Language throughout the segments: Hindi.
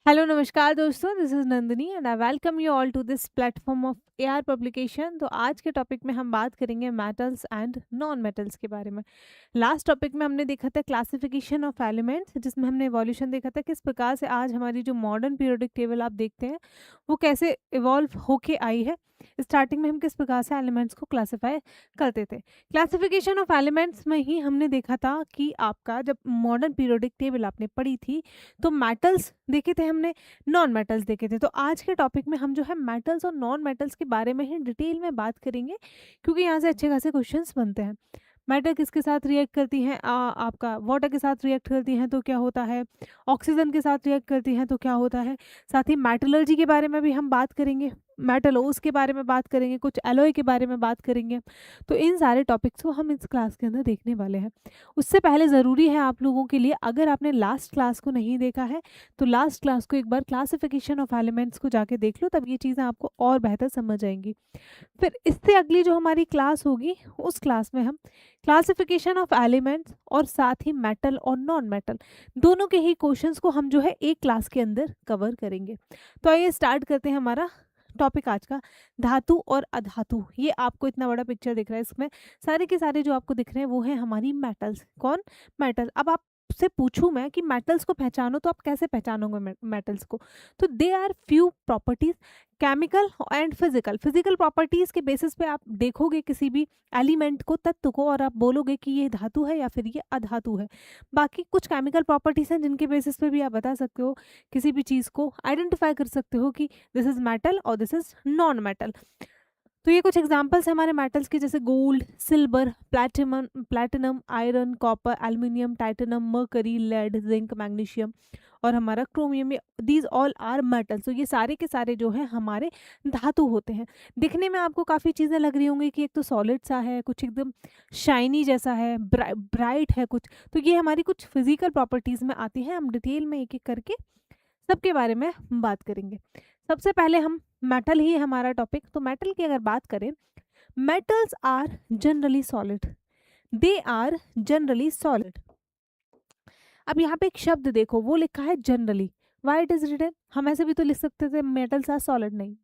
हेलो नमस्कार दोस्तों, this is Nandini and I welcome you all to this platform of AR publication. तो आज के टॉपिक में हम बात करेंगे मेटल्स एंड नॉन मेटल्स के बारे में। लास्ट टॉपिक में हमने देखा था क्लासिफिकेशन ऑफ एलिमेंट्स, जिसमें हमने इवोल्यूशन देखा था किस प्रकार से आज हमारी जो मॉडर्न पीरियोडिक टेबल आप देखते हैं वो कैसे इवॉल्व होके आई है। स्टार्टिंग में हम किस प्रकार से एलिमेंट्स को क्लासिफाई करते थे। क्लासिफिकेशन ऑफ एलिमेंट्स में ही हमने देखा था कि आपका जब मॉडर्न पीरियोडिक टेबल आपने पढ़ी थी तो मेटल्स देखे थे हमने, नॉन मेटल्स देखे थे। तो आज के टॉपिक में हम जो है मेटल्स और नॉन मेटल्स के बारे में ही डिटेल में बात करेंगे, क्योंकि यहाँ से अच्छे खासे क्वेश्चंस बनते हैं। मैटर किसके साथ रिएक्ट करती हैं, आपका वाटर के साथ रिएक्ट करती हैं तो क्या होता है, ऑक्सीजन के साथ रिएक्ट करती हैं तो क्या होता है। साथ ही मेटलर्जी के बारे में भी हम बात करेंगे, मेटलोस के बारे में बात करेंगे, कुछ एलॉय के बारे में बात करेंगे। तो इन सारे टॉपिक्स को हम इस क्लास के अंदर देखने वाले हैं। उससे पहले ज़रूरी है आप लोगों के लिए, अगर आपने लास्ट क्लास को नहीं देखा है तो लास्ट क्लास को एक बार क्लासिफिकेशन ऑफ एलिमेंट्स को जाके देख लो, तब ये चीज़ें आपको और बेहतर समझ आएंगी। फिर इससे अगली जो हमारी क्लास होगी उस क्लास में हम क्लासिफिकेशन ऑफ एलिमेंट्स और साथ ही मेटल और नॉन मेटल दोनों के ही क्वेश्चंस को हम जो है एक क्लास के अंदर कवर करेंगे। तो आइए स्टार्ट करते हैं हमारा टॉपिक आज का, धातु और अधातु। ये आपको इतना बड़ा पिक्चर दिख रहा है, इसमें सारे के सारे जो आपको दिख रहे हैं वो है हमारी मेटल्स। कौन? मेटल। अब आपसे पूछूं मैं कि मेटल्स को पहचानो तो आप कैसे पहचानोगे मेटल्स को? तो they are few properties, chemical and physical. Physical properties के बेसिस पे आप देखोगे किसी भी एलिमेंट को, तत्व को, और आप बोलोगे कि ये धातु है या फिर ये अधातु है। बाकी कुछ केमिकल प्रॉपर्टीज हैं जिनके बेसिस पे भी आप बता सकते हो, किसी भी चीज़ को आइडेंटिफाई कर सकते हो कि दिस इज मेटल और दिस इज नॉन मेटल। तो ये कुछ एग्जांपल्स हैं हमारे मेटल्स के, जैसे gold, silver, platinum, iron, copper, aluminium, titanium, mercury, lead, zinc, magnesium और हमारा chromium. These all are metals. तो ये सारे के सारे जो हैं हमारे धातु होते हैं। दिखने में आपको काफ़ी चीज़ें लग रही होंगी कि एक तो सॉलिड सा है, कुछ एकदम शाइनी जैसा है, ब्राइट है कुछ। तो ये हमारी कुछ फिजिकल प्रॉपर्टीज़ में आती हैं। हम डिटेल में एक एक करके सबके बारे में बात करेंगे। सबसे पहले हम मेटल ही है हमारा टॉपिक। तो मेटल की अगर बात करें, metals are generally solid. They are generally solid. अब यहाँ पे एक शब्द देखो, वो लिखा है generally. Why it is written? हम ऐसे भी तो लिख सकते थे मेटल्स आर सॉलिड, नहीं,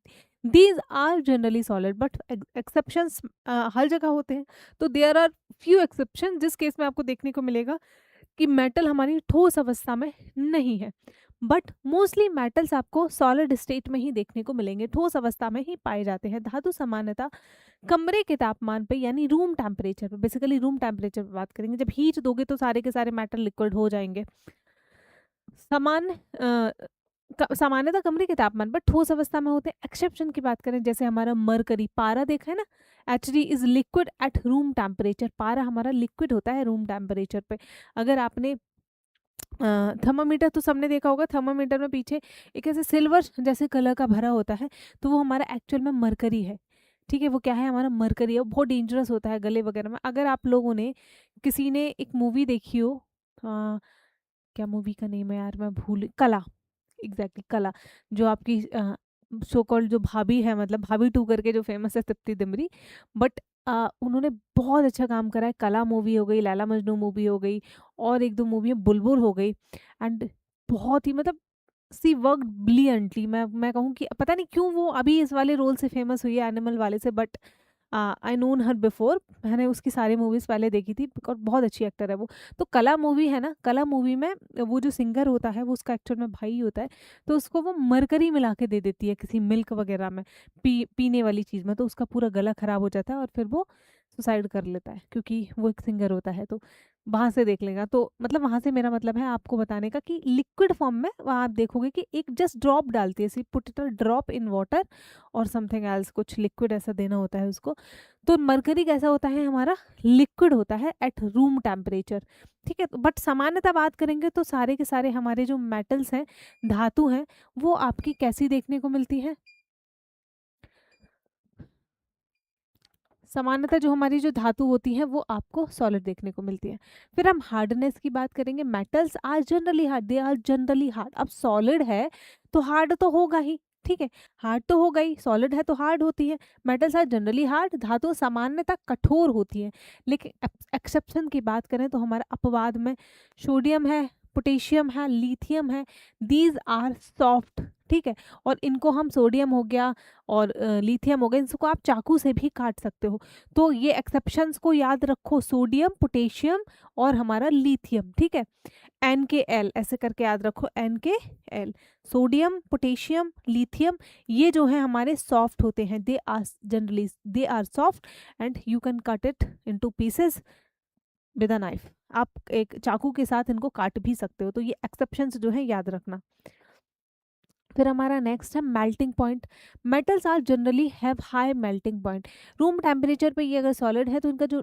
these are generally solid, but exceptions हर जगह होते हैं। तो देयर आर फ्यू एक्सेप्शन, जिस केस में आपको देखने को मिलेगा कि मेटल हमारी ठोस अवस्था में नहीं है, बट मोस्टली मेटल्स आपको सॉलिड स्टेट में ही देखने को मिलेंगे, ठोस अवस्था में ही पाए जाते हैं। धातु सामान्यतः कमरे के तापमान पे, यानी रूम टेम्परेचर पे, बेसिकली रूम टेम्परेचर पे बात करेंगे। जब हीट दोगे तो सारे के सारे मेटल लिक्विड हो जाएंगे। सामान्यतः कमरे के तापमान पर ठोस अवस्था में होते हैं। एक्सेप्शन की बात करें, जैसे हमारा मरकरी, पारा देखा है ना, Hd is liquid at room temperature. पारा हमारा लिक्विड होता है रूम टेम्परेचर पे। अगर आपने थर्मामीटर तो सबने देखा होगा, थर्मामीटर में पीछे एक ऐसे सिल्वर जैसे कलर का भरा होता है, तो वो हमारा एक्चुअल में मरकरी है। ठीक है, वो क्या है? हमारा मरकरी है। वो बहुत डेंजरस होता है गले वगैरह में। अगर आप लोगों ने, किसी ने एक मूवी देखी हो, क्या मूवी का नेम है यार, मैं भूल, कला, एग्जैक्टली कला। जो आपकी सो कॉल्ड जो भाभी है, मतलब भाभी टू करके जो फेमस है, तृप्ति दिमरी, बट उन्होंने बहुत अच्छा काम करा है। कला मूवी हो गई, लैला मजनू मूवी हो गई, और एक दो मूवी है, बुलबुल हो गई। एंड बहुत ही मतलब सी वर्क ब्रिलियंटली। मैं कहूँ कि पता नहीं क्यों वो अभी इस वाले रोल से फेमस हुई है, एनिमल वाले से, but I known her before. मैंने उसकी सारी मूवीज़ पहले देखी थी और बहुत अच्छी एक्टर है वो। तो कला मूवी है ना, कला मूवी में वो जो सिंगर होता है वो उसका एक्चुअल में भाई होता है। तो उसको वो मरकरी मिला के दे देती है किसी मिल्क वगैरह में, पीने वाली चीज़ में। तो उसका पूरा गला खराब हो जाता है और फिर वो सुसाइड कर लेता है, क्योंकि वो एक सिंगर होता है। तो वहाँ से देख लेगा। तो मतलब वहाँ से मेरा मतलब है आपको बताने का कि लिक्विड फॉर्म में वहाँ आप देखोगे कि एक जस्ट ड्रॉप डालती है, see put it a drop in water और समथिंग एल्स, कुछ लिक्विड ऐसा देना होता है उसको। तो मरकरी कैसा होता है? हमारा लिक्विड होता है एट रूम टेम्परेचर। ठीक है, बट सामान्यतः बात करेंगे तो सारे के सारे हमारे जो मेटल्स हैं, धातु हैं, वो आपकी कैसी देखने को मिलती है? सामान्यतः जो हमारी जो धातु होती है वो आपको सॉलिड देखने को मिलती है। फिर हम हार्डनेस की बात करेंगे। Metals are generally hard, they are generally hard. अब सॉलिड है तो हार्ड तो होगा ही, ठीक है, हार्ड तो होगा ही, सॉलिड है तो हार्ड होती है। मेटल्स आर जनरली हार्ड, धातु सामान्यतः कठोर होती है। लेकिन एक्सेप्शन की बात करें तो हमारा अपवाद में सोडियम है, पोटेशियम है, लिथियम है, दीज आर सॉफ्ट, ठीक है। और इनको हम सोडियम हो गया और लिथियम हो गया, इनको आप चाकू से भी काट सकते हो। तो ये एक्सेप्शंस को याद रखो, सोडियम, पोटेशियम और हमारा लिथियम, ठीक है। NaCl ऐसे करके याद रखो, NaCl, सोडियम, पोटेशियम, लिथियम, ये जो है हमारे सॉफ्ट होते हैं, they are generally they are soft and you can cut it into pieces with a knife. आप एक चाकू के साथ इनको काट भी सकते हो। तो ये एक्सेप्शंस जो है याद रखना। फिर हमारा नेक्स्ट है melting point. Metals are generally have high melting point. Room temperature पे ये अगर सॉलिड है तो इनका जो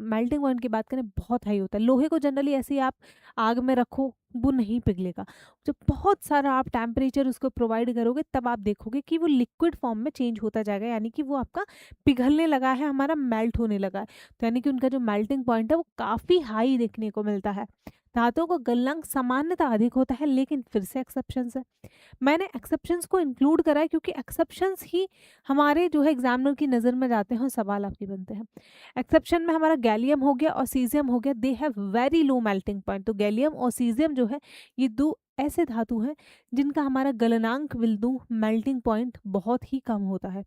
मेल्टिंग पॉइंट की बात करें बहुत हाई होता है। लोहे को जनरली ऐसे ही आप आग में रखो वो नहीं पिघलेगा, जब बहुत सारा आप टेम्परेचर उसको प्रोवाइड करोगे तब आप देखोगे कि वो लिक्विड फॉर्म में चेंज होता जाएगा, यानी कि वो आपका पिघलने लगा है, हमारा मेल्ट होने लगा है। तो यानी कि उनका जो मेल्टिंग पॉइंट है वो काफ़ी हाई देखने को मिलता है। धातुओं का गलनांक सामान्यतः अधिक होता है, लेकिन फिर से एक्सेप्शंस है। मैंने एक्सेप्शंस को इंक्लूड करा है क्योंकि एक्सेप्शंस ही हमारे जो है एग्जामिनर की नज़र में जाते हैं और सवाल आपके बनते हैं। एक्सेप्शन में हमारा गैलियम हो गया और सीजियम हो गया, they have very low melting point. तो गैलियम और सीजियम जो है ये दो ऐसे धातु हैं जिनका हमारा गलनांक बिंदु मेल्टिंग पॉइंट बहुत ही कम होता है।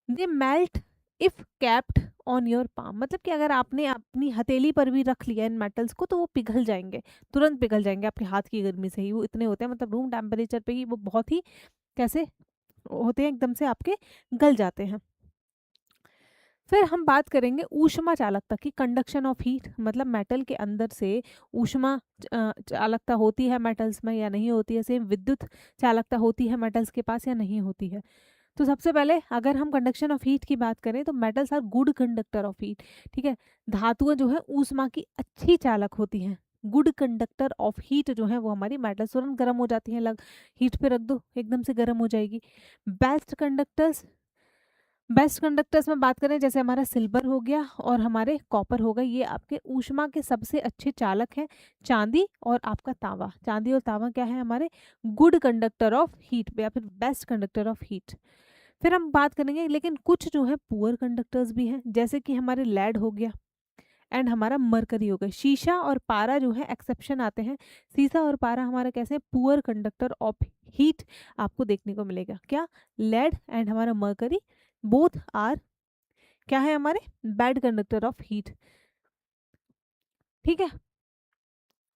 They melt if kept on your palm, मतलब कि अगर आपने अपनी हथेली पर भी रख लिया इन मेटल्स को तो वो पिघल जाएंगे, तुरंत पिघल जाएंगे आपके हाथ की गर्मी से ही, वो इतने होते हैं, मतलब रूम टेम्परेचर पे ही वो बहुत ही कैसे होते हैं, एकदम से आपके गल जाते हैं। फिर हम बात करेंगे ऊष्मा चालकता की, कंडक्शन ऑफ हीट, मतलब मेटल के अंदर से ऊष्मा चालकता होती है मेटल्स में या नहीं होती है, सेम विद्युत चालकता होती है मेटल्स के पास या नहीं होती है। तो सबसे पहले अगर हम कंडक्शन ऑफ हीट की बात करें तो metals are good conductor of heat, ठीक है। धातुएं जो है ऊष्मा की अच्छी चालक होती हैं। गुड कंडक्टर ऑफ हीट जो है वो हमारी मेटल्स तुरंत गर्म हो जाती हैं, लग हीट पे रख दो एकदम से गर्म हो जाएगी। बेस्ट कंडक्टर्स, बेस्ट कंडक्टर्स में बात करें जैसे हमारा सिल्वर हो गया और हमारे कॉपर हो गए, ये आपके ऊष्मा के सबसे अच्छे चालक हैं। चांदी और आपका तांबा, चांदी और तांबा क्या है हमारे गुड कंडक्टर ऑफ हीट या फिर बेस्ट कंडक्टर ऑफ हीट। फिर हम बात करेंगे लेकिन कुछ जो है पुअर कंडक्टर्स भी हैं, जैसे कि हमारे लेड हो गया एंड हमारा मरकरी हो गया। शीशा और पारा जो है एक्सेप्शन आते हैं। शीशा और पारा हमारा कैसे पुअर कंडक्टर ऑफ हीट आपको देखने को मिलेगा। क्या लेड एंड हमारा मरकरी बोथ आर क्या है हमारे बैड कंडक्टर ऑफ हीट, ठीक है।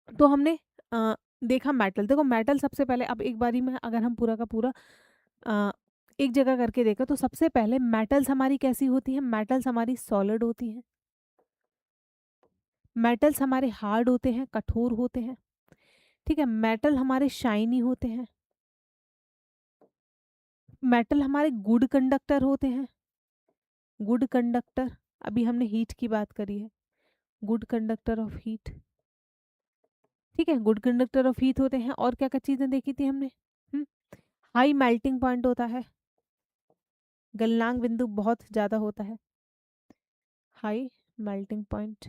तो हमने देखा मेटल। देखो मेटल सबसे पहले, अब एक बारी में अगर हम पूरा का पूरा अ, एक जगह करके देखा तो सबसे पहले मेटल्स हमारी कैसी होती हैं, मेटल्स हमारी सॉलिड होती हैं, मेटल्स हमारे हार्ड होते हैं, कठोर होते हैं, ठीक है। मेटल हमारे शाइनी होते हैं, मेटल हमारे गुड कंडक्टर होते हैं, गुड कंडक्टर, अभी हमने हीट की बात करी है, गुड कंडक्टर ऑफ हीट, ठीक है। गुड कंडक्टर ऑफ हीट होते हैं। और क्या क्या चीजें देखी थी हमने, हाई मेल्टिंग पॉइंट होता है, गलनांक बिंदु बहुत ज्यादा होता है, हाई मेल्टिंग पॉइंट।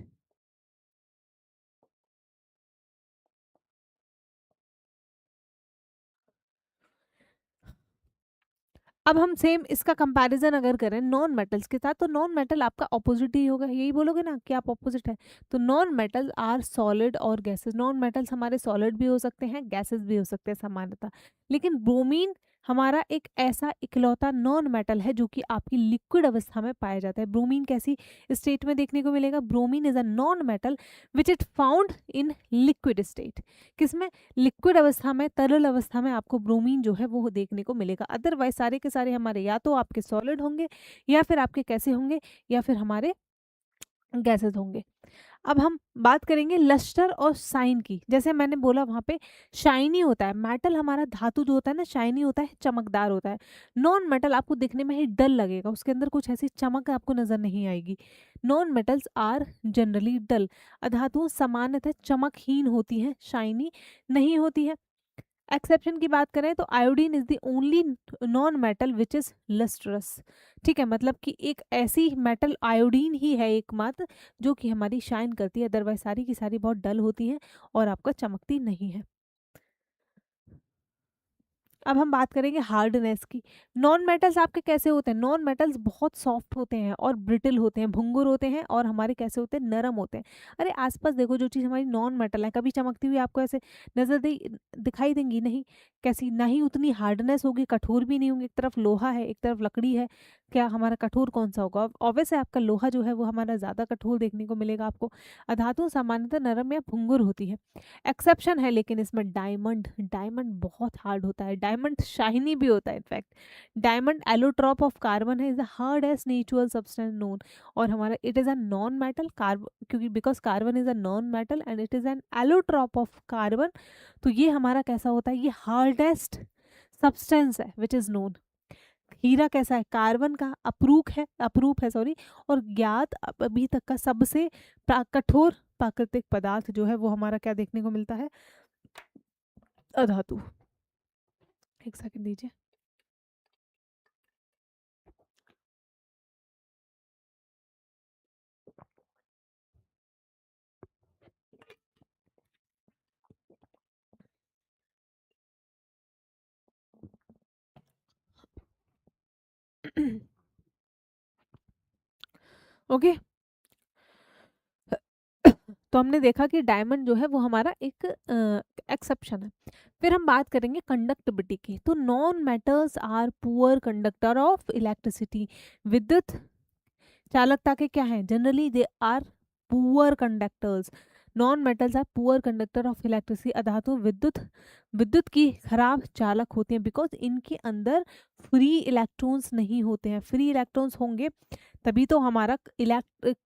अब हम सेम इसका कंपैरिजन अगर करें नॉन मेटल्स के साथ, तो नॉन मेटल आपका ऑपोजिट ही होगा, यही बोलोगे ना कि आप ऑपोजिट है। तो नॉन मेटल आर सॉलिड और गैसेस। नॉन मेटल्स हमारे सॉलिड भी हो सकते हैं, गैसेस भी हो सकते हैं सामान्यतः, लेकिन ब्रोमीन हमारा एक ऐसा इकलौता नॉन मेटल है जो कि आपकी लिक्विड अवस्था में पाया जाता है। ब्रोमीन कैसी स्टेट में देखने को मिलेगा, bromine is a non metal which is found in liquid state. किसमें, लिक्विड अवस्था में, तरल अवस्था में आपको ब्रोमीन जो है वो देखने को मिलेगा। अदरवाइज सारे के सारे हमारे या तो आपके सॉलिड होंगे या फिर आपके कैसे होंगे, या फिर हमारे गैसेस होंगे। अब हम बात करेंगे लस्टर और शाइन की। जैसे मैंने बोला वहां पे शाइनी होता है मेटल, हमारा धातु जो होता है ना शाइनी होता है, चमकदार होता है। नॉन मेटल आपको दिखने में ही डल लगेगा, उसके अंदर कुछ ऐसी चमक आपको नजर नहीं आएगी। नॉन मेटल्स आर जनरली डल। अधातुओं सामान्यतः चमकहीन होती हैं, शाइनी नहीं होती है। एक्सेप्शन की बात करें तो iodine is the only non metal which is lustrous, ठीक है। मतलब कि एक ऐसी मेटल आयोडीन ही है एकमात्र जो कि हमारी शाइन करती है, अदरवाइज सारी की सारी बहुत डल होती हैं और आपका चमकती नहीं है। अब हम बात करेंगे हार्डनेस की। नॉन मेटल्स आपके कैसे होते हैं? नॉन मेटल्स बहुत सॉफ्ट होते हैं और ब्रिटल होते हैं, भंगुर होते हैं, और हमारे कैसे होते हैं? नरम होते हैं। अरे आसपास देखो, जो चीज़ हमारी नॉन मेटल है कभी चमकती हुई आपको ऐसे नजर दिखाई देंगी नहीं। कैसी? ना ही उतनी हार्डनेस होगी, कठोर भी नहीं होंगी। एक तरफ लोहा है, एक तरफ लकड़ी है, क्या हमारा कठोर कौन सा होगा? ऑब्वियस है आपका लोहा जो है वो हमारा ज़्यादा कठोर देखने को मिलेगा आपको। धातु सामान्यतः नरम या भंगुर होती है। एक्सेप्शन है लेकिन इसमें डायमंड। डायमंड बहुत हार्ड होता है, डायमंड शाइनी भी होता है in fact. Diamond allotrope of carbon है, is the hardest natural substance known. और हमारा it is a non metal, कार्ब क्योंकि because carbon is a non metal and it is an allotrope of carbon. तो ये हमारा कैसा होता है? ये हार्डेस्ट सब्सटेंस है विच इज़ नोन। हीरा कैसा है? कार्बन का अपरूप है सॉरी। और ज्ञात अभी तक का सबसे कठोर प्राकृतिक पदार्थ जो है वो हमारा क्या देखने को मिलता है? अधातु। एक सेकंड दीजिए। ओके। तो हमने देखा कि डायमंड जो है वो हमारा एक एक्सेप्शन है। फिर हम बात करेंगे कंडक्टिविटी की। तो non metals are poor conductor of electricity. विद्युत चालकता के क्या है? Generally they are poor conductors. Non metals are poor conductor of electricity. अधातु विद्युत विद्युत की खराब चालक होते हैं बिकॉज इनके अंदर फ्री इलेक्ट्रॉन्स नहीं होते हैं। फ्री इलेक्ट्रॉन्स होंगे तभी तो हमारा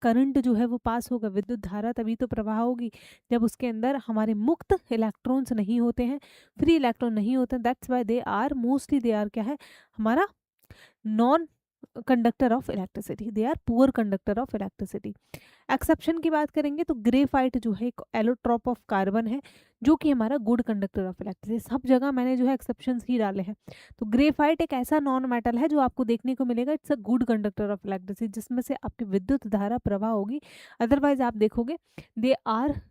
करंट जो है वो पास होगा, विद्युत धारा तभी तो प्रवाह होगी। जब उसके अंदर हमारे मुक्त इलेक्ट्रॉन्स नहीं होते हैं, फ्री इलेक्ट्रॉन नहीं होते हैं, that's why they are mostly they are क्या है हमारा? Non conductor of electricity, they are poor conductor of electricity. Exception की बात करेंगे तो ग्रेफाइट जो है एक एलोट्रॉप ऑफ कार्बन है जो कि हमारा गुड कंडक्टर ऑफ इलेक्ट्रिसिटी। सब जगह मैंने जो है एक्सेप्शंस ही डाले हैं। तो ग्रेफाइट एक ऐसा नॉन मेटल है जो आपको देखने को मिलेगा it's a good conductor of electricity, जिसमें से आपकी विद्युत धारा प्रवाह होगी। अदरवाइज आप देखोगे they are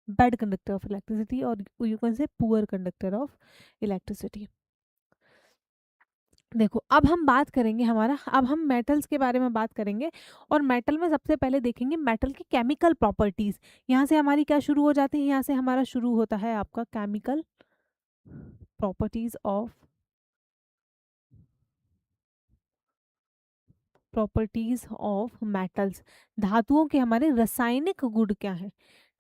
bad conductor of electricity और you can say poor conductor of electricity. देखो अब हम बात करेंगे अब हम मेटल्स के बारे में बात करेंगे। और मेटल में सबसे पहले देखेंगे मेटल की केमिकल प्रॉपर्टीज। यहाँ से हमारी क्या शुरू हो जाती है? यहाँ से हमारा शुरू होता है आपका केमिकल प्रॉपर्टीज ऑफ मेटल्स। धातुओं के हमारे रासायनिक गुण क्या है?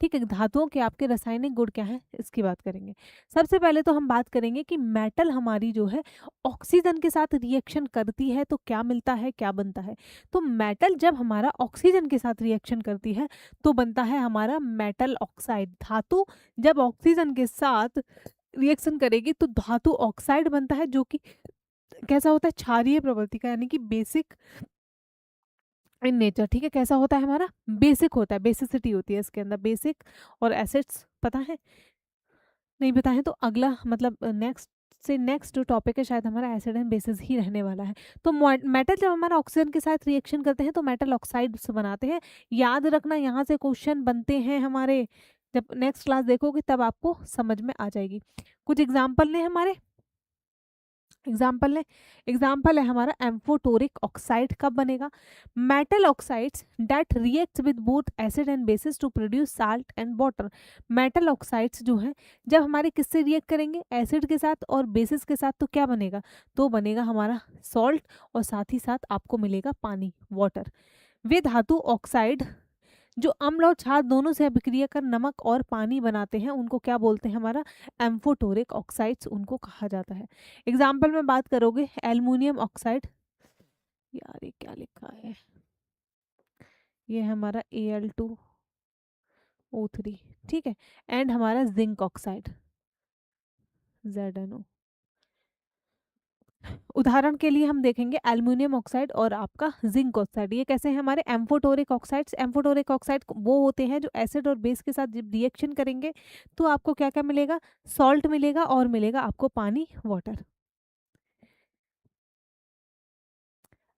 ठीक है, धातुओं के आपके रासायनिक गुण क्या है इसकी बात करेंगे। सबसे पहले तो हम बात करेंगे कि मेटल हमारी जो है ऑक्सीजन के साथ रिएक्शन करती है तो क्या मिलता है, क्या बनता है? तो मेटल जब हमारा ऑक्सीजन के साथ रिएक्शन करती है तो बनता है हमारा मेटल ऑक्साइड। धातु जब ऑक्सीजन के साथ रिएक्शन करेगी तो धातु ऑक्साइड बनता है, जो कि कैसा होता है? क्षारीय प्रवृत्ति का, यानी कि बेसिक इन नेचर। ठीक है, कैसा होता है हमारा? बेसिक होता है, बेसिसिटी होती है इसके अंदर, बेसिक। और एसिड्स पता है? नहीं पता है तो अगला मतलब नेक्स्ट जो टॉपिक है शायद हमारा एसिड एंड बेसिस ही रहने वाला है। तो मेटल जब हमारा ऑक्सीजन के साथ रिएक्शन करते हैं तो मेटल ऑक्साइड्स बनाते हैं। याद रखना, यहाँ से क्वेश्चन बनते हैं हमारे। जब नेक्स्ट क्लास देखोगे तब आपको समझ में आ जाएगी। कुछ एग्जाम्पल ने हमारे एग्जाम्पल है हमारा एम्फोटोरिक ऑक्साइड। कब बनेगा? Metal oxides that reacts with both acid and bases to produce salt and water. Metal oxides जो हैं जब हमारे किससे रिएक्ट करेंगे? एसिड के साथ और बेसिस के साथ, तो क्या बनेगा? तो बनेगा हमारा सॉल्ट और साथ ही साथ आपको मिलेगा पानी, वाटर। वे धातु ऑक्साइड जो अम्ल और क्षार दोनों से अभिक्रिया कर नमक और पानी बनाते हैं उनको क्या बोलते हैं? हमारा एम्फोटोरिक ऑक्साइड्स उनको कहा जाता है। एग्जाम्पल में बात करोगे एल्युमिनियम ऑक्साइड, यार ये क्या लिखा है? ये है हमारा Al2O3। ठीक है, एंड हमारा जिंक ऑक्साइड ZnO। उदाहरण के लिए हम देखेंगे एल्युमिनियम ऑक्साइड और आपका जिंक ऑक्साइड। ये कैसे हैं हमारे एम्फोटोरिक ऑक्साइड्स? एम्फोटोरिक ऑक्साइड वो होते हैं जो एसिड और बेस के साथ जब रिएक्शन करेंगे तो आपको क्या क्या मिलेगा? सॉल्ट मिलेगा और मिलेगा आपको पानी, वाटर।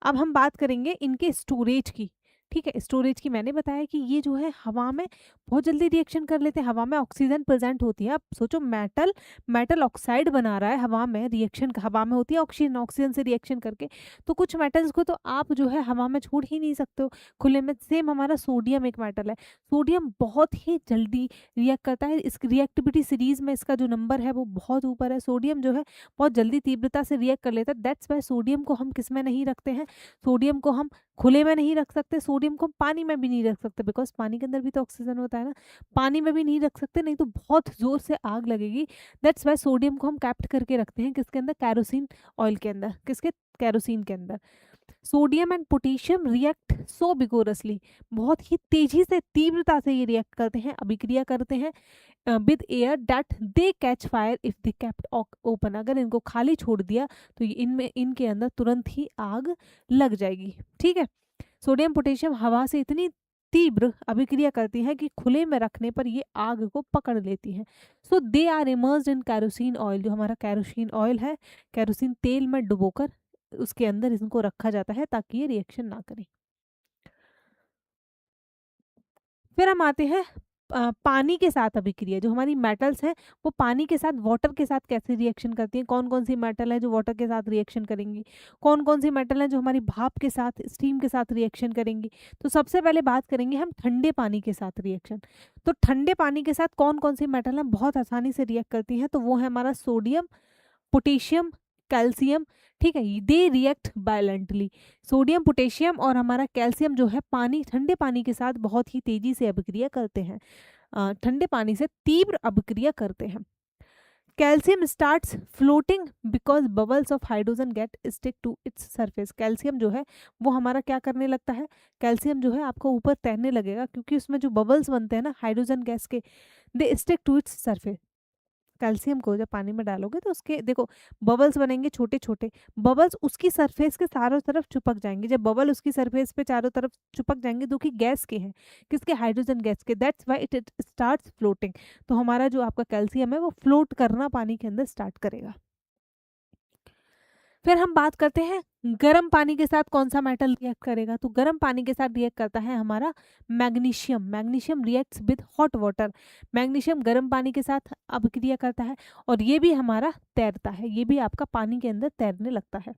अब हम बात करेंगे इनके स्टोरेज की। ठीक है, स्टोरेज की मैंने बताया कि ये जो है हवा में बहुत जल्दी रिएक्शन कर लेते हैं, हवा में ऑक्सीजन प्रेजेंट होती है। अब सोचो मेटल मेटल ऑक्साइड बना रहा है हवा में, रिएक्शन हवा में होती है ऑक्सीजन ऑक्सीजन से रिएक्शन करके। तो कुछ मेटल्स को तो आप जो है हवा में छोड़ ही नहीं सकते हो खुले में। सेम हमारा सोडियम एक मेटल है, सोडियम बहुत ही जल्दी रिएक्ट करता है, इस रिएक्टिविटी सीरीज में इसका जो नंबर है वो बहुत ऊपर है। सोडियम जो है बहुत जल्दी तीव्रता से रिएक्ट कर लेता है। दैट्स वाई सोडियम को हम किस में नहीं रखते हैं, सोडियम को हम खुले में नहीं रख सकते, सोडियम को हम पानी में भी नहीं रख सकते, बिकॉज पानी के अंदर भी तो ऑक्सीजन होता है ना। पानी में भी नहीं रख सकते, नहीं तो बहुत जोर से आग लगेगी। दैट्स वाई सोडियम को हम कैप्ट करके रखते हैं किसके अंदर, कैरोसिन ऑयल के अंदर, किसके, कैरोसिन के अंदर। Sodium and potassium react so vigorously, बहुत ही तेजी से तीव्रता से ये रिएक्ट करते हैं, अभिक्रिया करते हैं with air that they catch fire if they kept open. अगर इनको खाली छोड़ दिया तो इनमें इनके अंदर तुरंत ही आग लग जाएगी। ठीक है, सोडियम पोटेशियम हवा से इतनी तीव्र अभिक्रिया करती है कि खुले में रखने पर ये आग को पकड़ लेती हैं। So they are immersed in kerosene oil, जो हमारा कैरोसिन ऑयल है, कैरोसिन तेल में डुबोकर उसके अंदर इनको रखा जाता है ताकि ये रिएक्शन ना करें। फिर हम आते हैं पानी के साथ अभिक्रिया। जो हमारी मेटल्स हैं वो पानी के साथ, वाटर के साथ कैसे रिएक्शन करती हैं, कौन कौन सी मेटल है जो वाटर के साथ रिएक्शन करेंगी, कौन कौन सी मेटल है जो हमारी भाप के साथ, स्टीम के साथ रिएक्शन करेंगी। तो सबसे पहले बात करेंगे हम ठंडे पानी के साथ रिएक्शन। तो ठंडे पानी के साथ कौन कौन सी मेटल है बहुत आसानी से रिएक्ट करती हैं, तो वो है हमारा सोडियम, पोटेशियम, कैल्शियम। ठीक है, they react violently. Sodium, potassium और हमारा कैल्शियम जो है पानी, ठंडे पानी के साथ बहुत ही तेजी से अभिक्रिया करते हैं, ठंडे पानी से तीव्र अभिक्रिया करते हैं। Calcium starts floating because bubbles of hydrogen get stick to its surface. Calcium जो है वो हमारा क्या करने लगता है, कैल्शियम जो है आपको ऊपर तैरने लगेगा, क्योंकि उसमें जो बबल्स बनते हैं ना हाइड्रोजन गैस के, they stick to its surface. Calcium को जब पानी में डालोगे तो उसके देखो बबल्स बनेंगे छोटे छोटे, बबल्स उसकी सरफेस के चारों तरफ चिपक जाएंगे। जब बबल उसकी सरफेस पे चारों तरफ चिपक जाएंगे जो कि गैस के हैं, किसके, हाइड्रोजन गैस के, that's why it starts floating. तो हमारा जो आपका कैल्शियम है वो फ्लोट करना पानी के अंदर स्टार्ट करेगा। फिर हम बात करते हैं गर्म पानी के साथ कौन सा मेटल रिएक्ट करेगा। तो गर्म पानी के साथ रिएक्ट करता है हमारा magnesium. Magnesium reacts with hot water. Magnesium गर्म पानी के साथ अभिक्रिया करता है और ये भी हमारा तैरता है, ये भी आपका पानी के अंदर तैरने लगता है।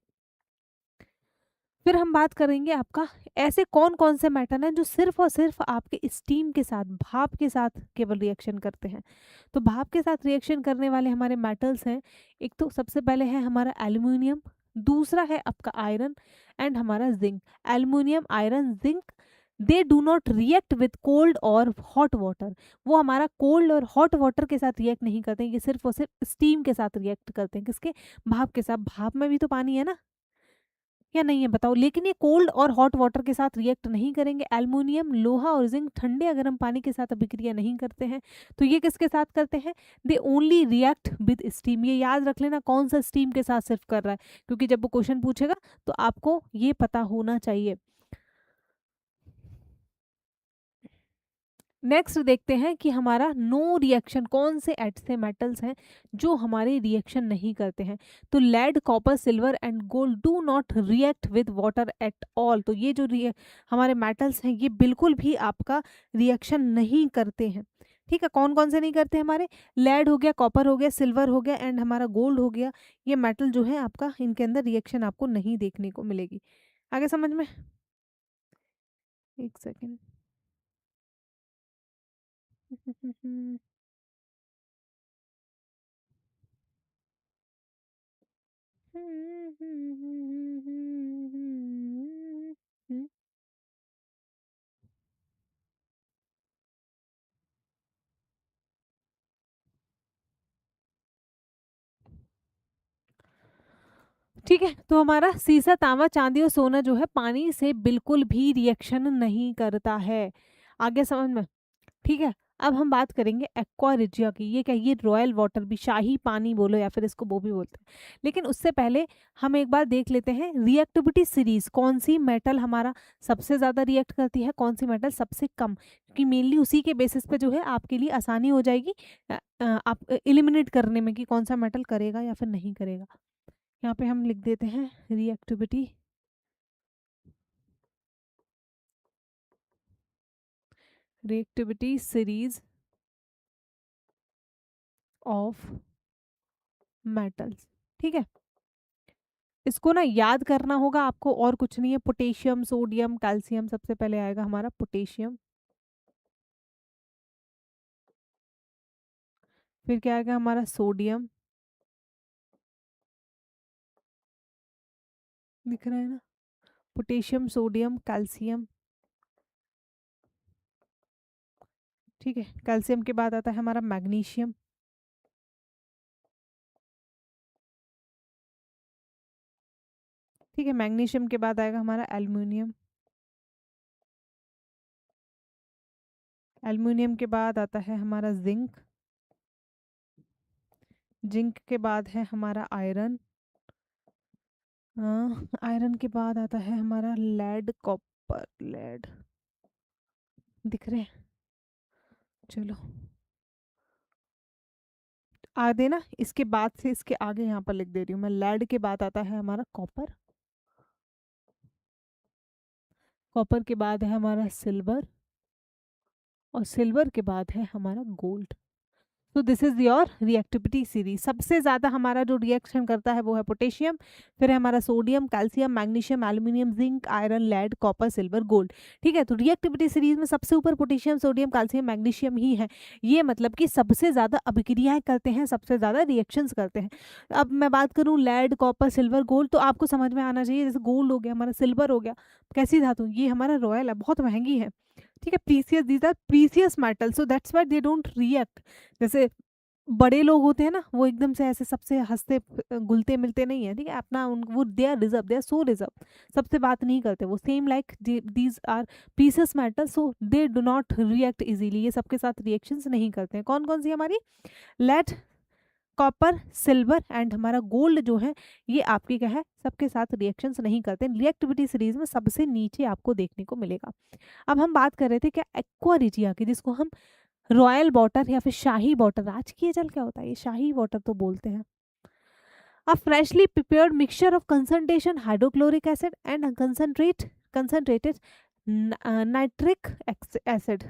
फिर हम बात करेंगे आपका ऐसे कौन कौन से मेटल हैं जो सिर्फ और सिर्फ आपके स्टीम के साथ, भाप के साथ केवल रिएक्शन करते हैं। तो भाप के साथ रिएक्शन करने वाले हमारे मेटल्स हैं, एक तो सबसे पहले है हमारा एल्यूमिनियम, दूसरा है आपका आयरन एंड हमारा zinc. Aluminium, iron, zinc, they do not react with cold और हॉट वाटर। वो हमारा कोल्ड और हॉट वाटर के साथ रिएक्ट नहीं करते हैं, ये सिर्फ और सिर्फ स्टीम के साथ रिएक्ट करते हैं, किसके, भाप के साथ। भाप में भी तो पानी है ना, या नहीं है बताओ, लेकिन ये कोल्ड और हॉट वाटर के साथ रिएक्ट नहीं करेंगे। एल्युमिनियम, लोहा और जिंक ठंडे अगर हम पानी के साथ अभिक्रिया नहीं करते हैं, तो ये किसके साथ करते हैं, they only react with steam. ये याद रख लेना कौन सा स्टीम के साथ सिर्फ कर रहा है, क्योंकि जब वो क्वेश्चन पूछेगा तो आपको ये पता होना चाहिए। नेक्स्ट देखते हैं कि हमारा नो रिएक्शन कौन से ऐसे मेटल्स हैं जो हमारे रिएक्शन नहीं करते हैं। तो lead, copper, silver and gold do not react with water at all. तो ये जो हमारे मेटल्स हैं ये बिल्कुल भी आपका रिएक्शन नहीं करते हैं। ठीक है, कौन कौन से नहीं करते हमारे, लेड हो गया, कॉपर हो गया, सिल्वर हो गया एंड हमारा गोल्ड हो गया। ये मेटल जो है आपका, इनके अंदर रिएक्शन आपको नहीं देखने को मिलेगी। आगे समझ में, एक सेकेंड। ठीक है, तो हमारा सीसा, तांबा, चांदी और सोना जो है पानी से बिल्कुल भी रिएक्शन नहीं करता है। आगे समझ में, ठीक है। अब हम बात करेंगे एक्वा रिजिया की। ये क्या, ये रॉयल वाटर भी, शाही पानी बोलो या फिर इसको वो भी बोलते हैं। लेकिन उससे पहले हम एक बार देख लेते हैं रिएक्टिविटी सीरीज, कौन सी मेटल हमारा सबसे ज़्यादा रिएक्ट करती है, कौन सी मेटल सबसे कम, क्योंकि मेनली उसी के बेसिस पे जो है आपके लिए आसानी हो जाएगी आप एलिमिनेट करने में कि कौन सा मेटल करेगा या फिर नहीं करेगा। यहाँ पे हम लिख देते हैं reactivity reactivity series of metals. ठीक है, इसको ना याद करना होगा आपको, और कुछ नहीं है। पोटेशियम, सोडियम, कैल्शियम, सबसे पहले आएगा हमारा पोटेशियम, फिर क्या आएगा हमारा सोडियम, दिख रहा है ना, पोटेशियम, सोडियम, कैल्शियम। ठीक है, कैल्शियम के बाद आता है हमारा मैग्नीशियम, ठीक है, मैग्नीशियम के बाद आएगा हमारा एल्युमिनियम, एल्युमिनियम के बाद आता है हमारा जिंक, जिंक के बाद है हमारा आयरन, आयरन के बाद आता है हमारा लेड, कॉपर, लेड, दिख रहे हैं। चलो आगे ना, इसके बाद से इसके आगे यहाँ पर लिख दे रही हूँ मैं, लेड के बाद आता है हमारा कॉपर, कॉपर के बाद है हमारा सिल्वर, और सिल्वर के बाद है हमारा गोल्ड। तो this is your reactivity series. सबसे ज्यादा हमारा जो रिएक्शन करता है वो है पोटेशियम, फिर है हमारा sodium, calcium, magnesium, aluminium, zinc, iron, lead, copper, silver, gold. ठीक है, तो रिएक्टिविटी सीरीज में सबसे ऊपर पोटेशियम, सोडियम, कैल्शियम, मैग्नीशियम ही है। ये मतलब कि सबसे ज्यादा अभिक्रियाएं करते हैं, सबसे ज्यादा रिएक्शंस करते हैं। अब मैं बात करूं लेड, कॉपर, सिल्वर, गोल्ड, तो आपको समझ में आना चाहिए, जैसे गोल्ड हो गया हमारा, सिल्वर हो गया, कैसी धातु, ये हमारा रॉयल है, बहुत महंगी है। ठीक है, precious, these are precious metal, so that's why they don't react. जैसे बड़े लोग होते हैं ना, वो एकदम से ऐसे सबसे हंसते घुलते मिलते नहीं है। ठीक है, अपना उन वो they are reserve, they are so reserve, सबसे बात नहीं करते वो। Same like these are pieces metal, so they do not react easily, ये सबके साथ रिएक्शंस नहीं करते हैं। कौन कौन सी हमारी, लेड, कॉपर, सिल्वर एंड हमारा गोल्ड जो है, ये आपके क्या है, सबके साथ रिएक्शंस नहीं करते। रिएक्टिविटी सीरीज में सबसे नीचे आपको देखने को मिलेगा। अब हम बात कर रहे थे क्या, एक्वा रिजिया की, जिसको हम रॉयल वाटर या फिर शाही वाटर, राजकीय जल क्या होता है, ये शाही वाटर तो बोलते हैं। A freshly prepared mixture of concentration hydrochloric acid and concentrated nitric acid,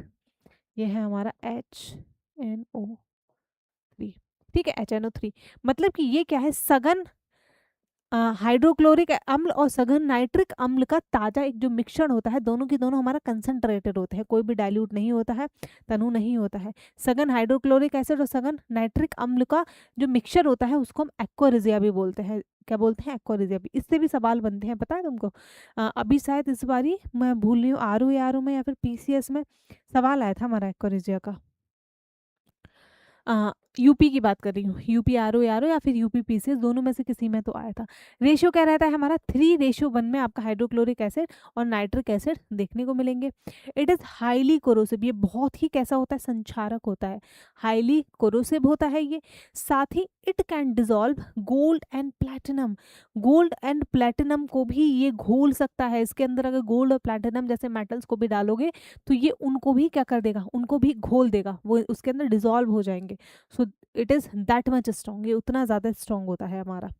ये है हमारा HNO3। ठीक है, HNO3, मतलब कि ये क्या है, सघन हाइड्रोक्लोरिक अम्ल और सघन नाइट्रिक अम्ल का ताजा एक जो मिश्रण होता है, दोनों की दोनों हमारा कंसंट्रेटेड होते हैं, कोई भी डाइल्यूट नहीं होता है, तनु नहीं होता है। सघन हाइड्रोक्लोरिक एसिड और सघन नाइट्रिक अम्ल का जो मिक्सचर होता है उसको हम एक्वारिजिया भी बोलते हैं। क्या बोलते हैं, एक्वारिजिया भी। इससे भी सवाल बनते हैं, पता है तुमको। अभी शायद इस बारी मैं भूल रही हूँ, आर में या फिर पीसीएस में सवाल आया था हमारा एक्वारिजिया का। यूपी की बात कर रही हूँ, यूपी आर ओ या फिर यूपी पीसीएस, दोनों में से किसी में तो आया था। रेशियो क्या रहता है हमारा, 3:1 में आपका हाइड्रोक्लोरिक एसिड और नाइट्रिक एसिड देखने को मिलेंगे। इट इज़ हाईली कोरोसिव, ये बहुत ही कैसा होता है, संक्षारक होता है, हाईली कोरोसिव होता है ये। साथ ही it can dissolve gold and platinum, gold and platinum को भी ये घोल सकता है। इसके अंदर अगर गोल्ड और प्लैटिनम जैसे मेटल्स को भी डालोगे तो ये उनको भी क्या कर देगा, उनको भी घोल देगा, वो उसके अंदर डिजॉल्व हो जाएंगे। So it is that much strong, ये उतना ज्यादा स्ट्रॉन्ग होता है हमारा।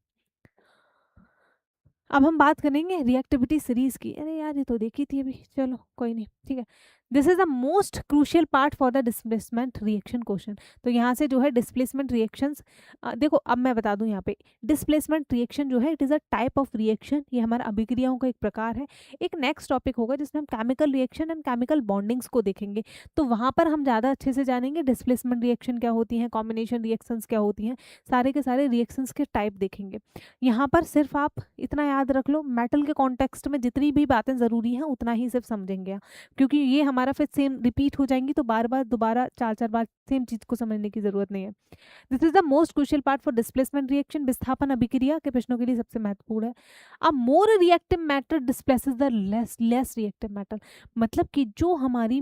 अब हम बात करेंगे रिएक्टिविटी सीरीज की। अरे यार ये तो देखी थी अभी, चलो कोई नहीं, ठीक है। This is the most crucial part for the displacement reaction question. तो यहाँ से जो है डिस्प्लेसमेंट रिएक्शंस, देखो अब मैं बता दूं यहाँ पे, डिस्प्लेसमेंट रिएक्शन जो है it is a type of reaction, ये हमारा अभिक्रियाओं का एक प्रकार है। एक नेक्स्ट टॉपिक होगा जिसमें हम chemical reaction and chemical bondings को देखेंगे, तो वहाँ पर हम ज़्यादा अच्छे से जानेंगे डिस्प्लेसमेंट रिएक्शन क्या होती हैं, कॉम्बिनेशन रिएक्शंस क्या होती हैं, सारे के सारे रिएक्शंस के टाइप देखेंगे। यहाँ पर सिर्फ आप इतना याद रख लो, मेटल के कॉन्टेक्स्ट में जितनी भी बातें ज़रूरी हैं उतना ही सिर्फ समझेंगे आप, क्योंकि ये हमारा फिर सेम रिपीट हो जाएंगी, तो बार बार दोबारा 4-4 बार सेम चीज़ को समझने की ज़रूरत नहीं है। This is the most crucial part for displacement reaction. विस्थापन अभिक्रिया के प्रश्नों के लिए सबसे महत्वपूर्ण है। अब more reactive matter displaces the less reactive matter, मतलब कि जो हमारी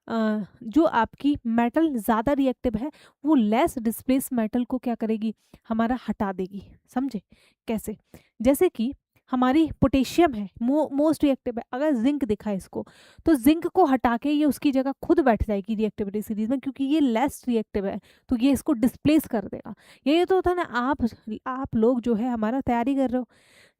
जो आपकी मेटल ज़्यादा रिएक्टिव है वो लेस डिस्प्लेस मेटल को क्या करेगी, हमारा हटा देगी। समझे कैसे, जैसे कि हमारी पोटेशियम है मोस्ट रिएक्टिव है, अगर जिंक दिखा इसको तो जिंक को हटा के ये उसकी जगह खुद बैठ जाएगी रिएक्टिविटी सीरीज में, क्योंकि ये लेस रिएक्टिव है तो ये इसको डिस्प्लेस कर देगा। ये तो होता है ना, आप लोग जो है हमारा तैयारी कर रहे हो,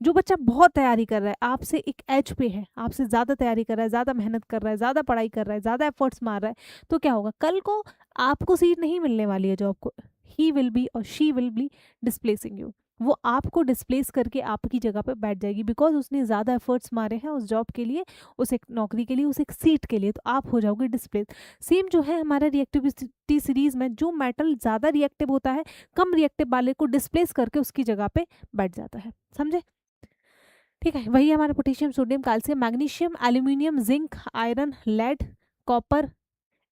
जो बच्चा बहुत तैयारी कर रहा है, आपसे एक एज पे है, आपसे ज़्यादा तैयारी कर रहा है, ज़्यादा मेहनत कर रहा है, ज़्यादा पढ़ाई कर रहा है, ज़्यादा एफर्ट्स मार रहा है, तो क्या होगा, कल को आपको सीट नहीं मिलने वाली है जॉब को, ही विल बी और she will be displacing you. वो आपको डिस्प्लेस करके आपकी जगह पे बैठ जाएगी, बिकॉज उसने ज़्यादा एफर्ट्स मारे हैं उस जॉब के लिए, उस एक नौकरी के लिए, उस एक सीट के लिए, तो आप हो जाओगे डिस्प्लेस। सेम जो है हमारा रिएक्टिविटी सीरीज में, जो मेटल ज़्यादा रिएक्टिव होता है, कम रिएक्टिव वाले को डिस्प्लेस करके उसकी जगह पे बैठ जाता है। समझे? ठीक है, वही हमारा potassium, sodium, calcium, magnesium, aluminium, zinc, iron, lead, copper,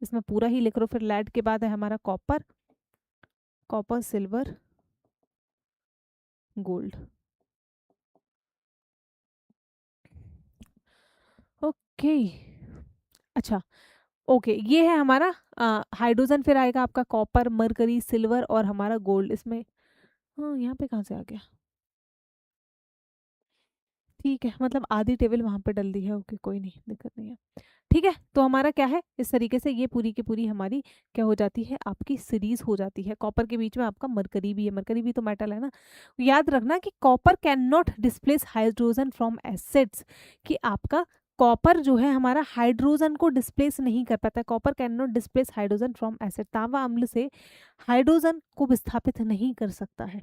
इसमें पूरा ही लिख लो, फिर लेड के बाद है हमारा copper, copper, silver, gold. Okay, अच्छा, ओके, ये है हमारा हाइड्रोजन, फिर आएगा आपका कॉपर, मरकरी, सिल्वर और हमारा गोल्ड इसमें। हाँ, यहाँ पे कहाँ से आ गया? ठीक है, मतलब आधी टेबल वहां पे डल दी है। ओके, कोई नहीं, दिक्कत नहीं है। ठीक है, तो हमारा क्या है, इस तरीके से ये पूरी की पूरी हमारी क्या हो जाती है, आपकी सीरीज हो जाती है। कॉपर के बीच में आपका मरकरी भी है, मरकरी भी तो मेटल है ना। याद रखना कि copper can not displace hydrogen from acids, कि आपका कॉपर जो है हमारा हाइड्रोजन को डिस्प्लेस नहीं कर पाता। Copper can not displace hydrogen from acid, तांबा अम्ल से हाइड्रोजन को विस्थापित नहीं कर सकता है।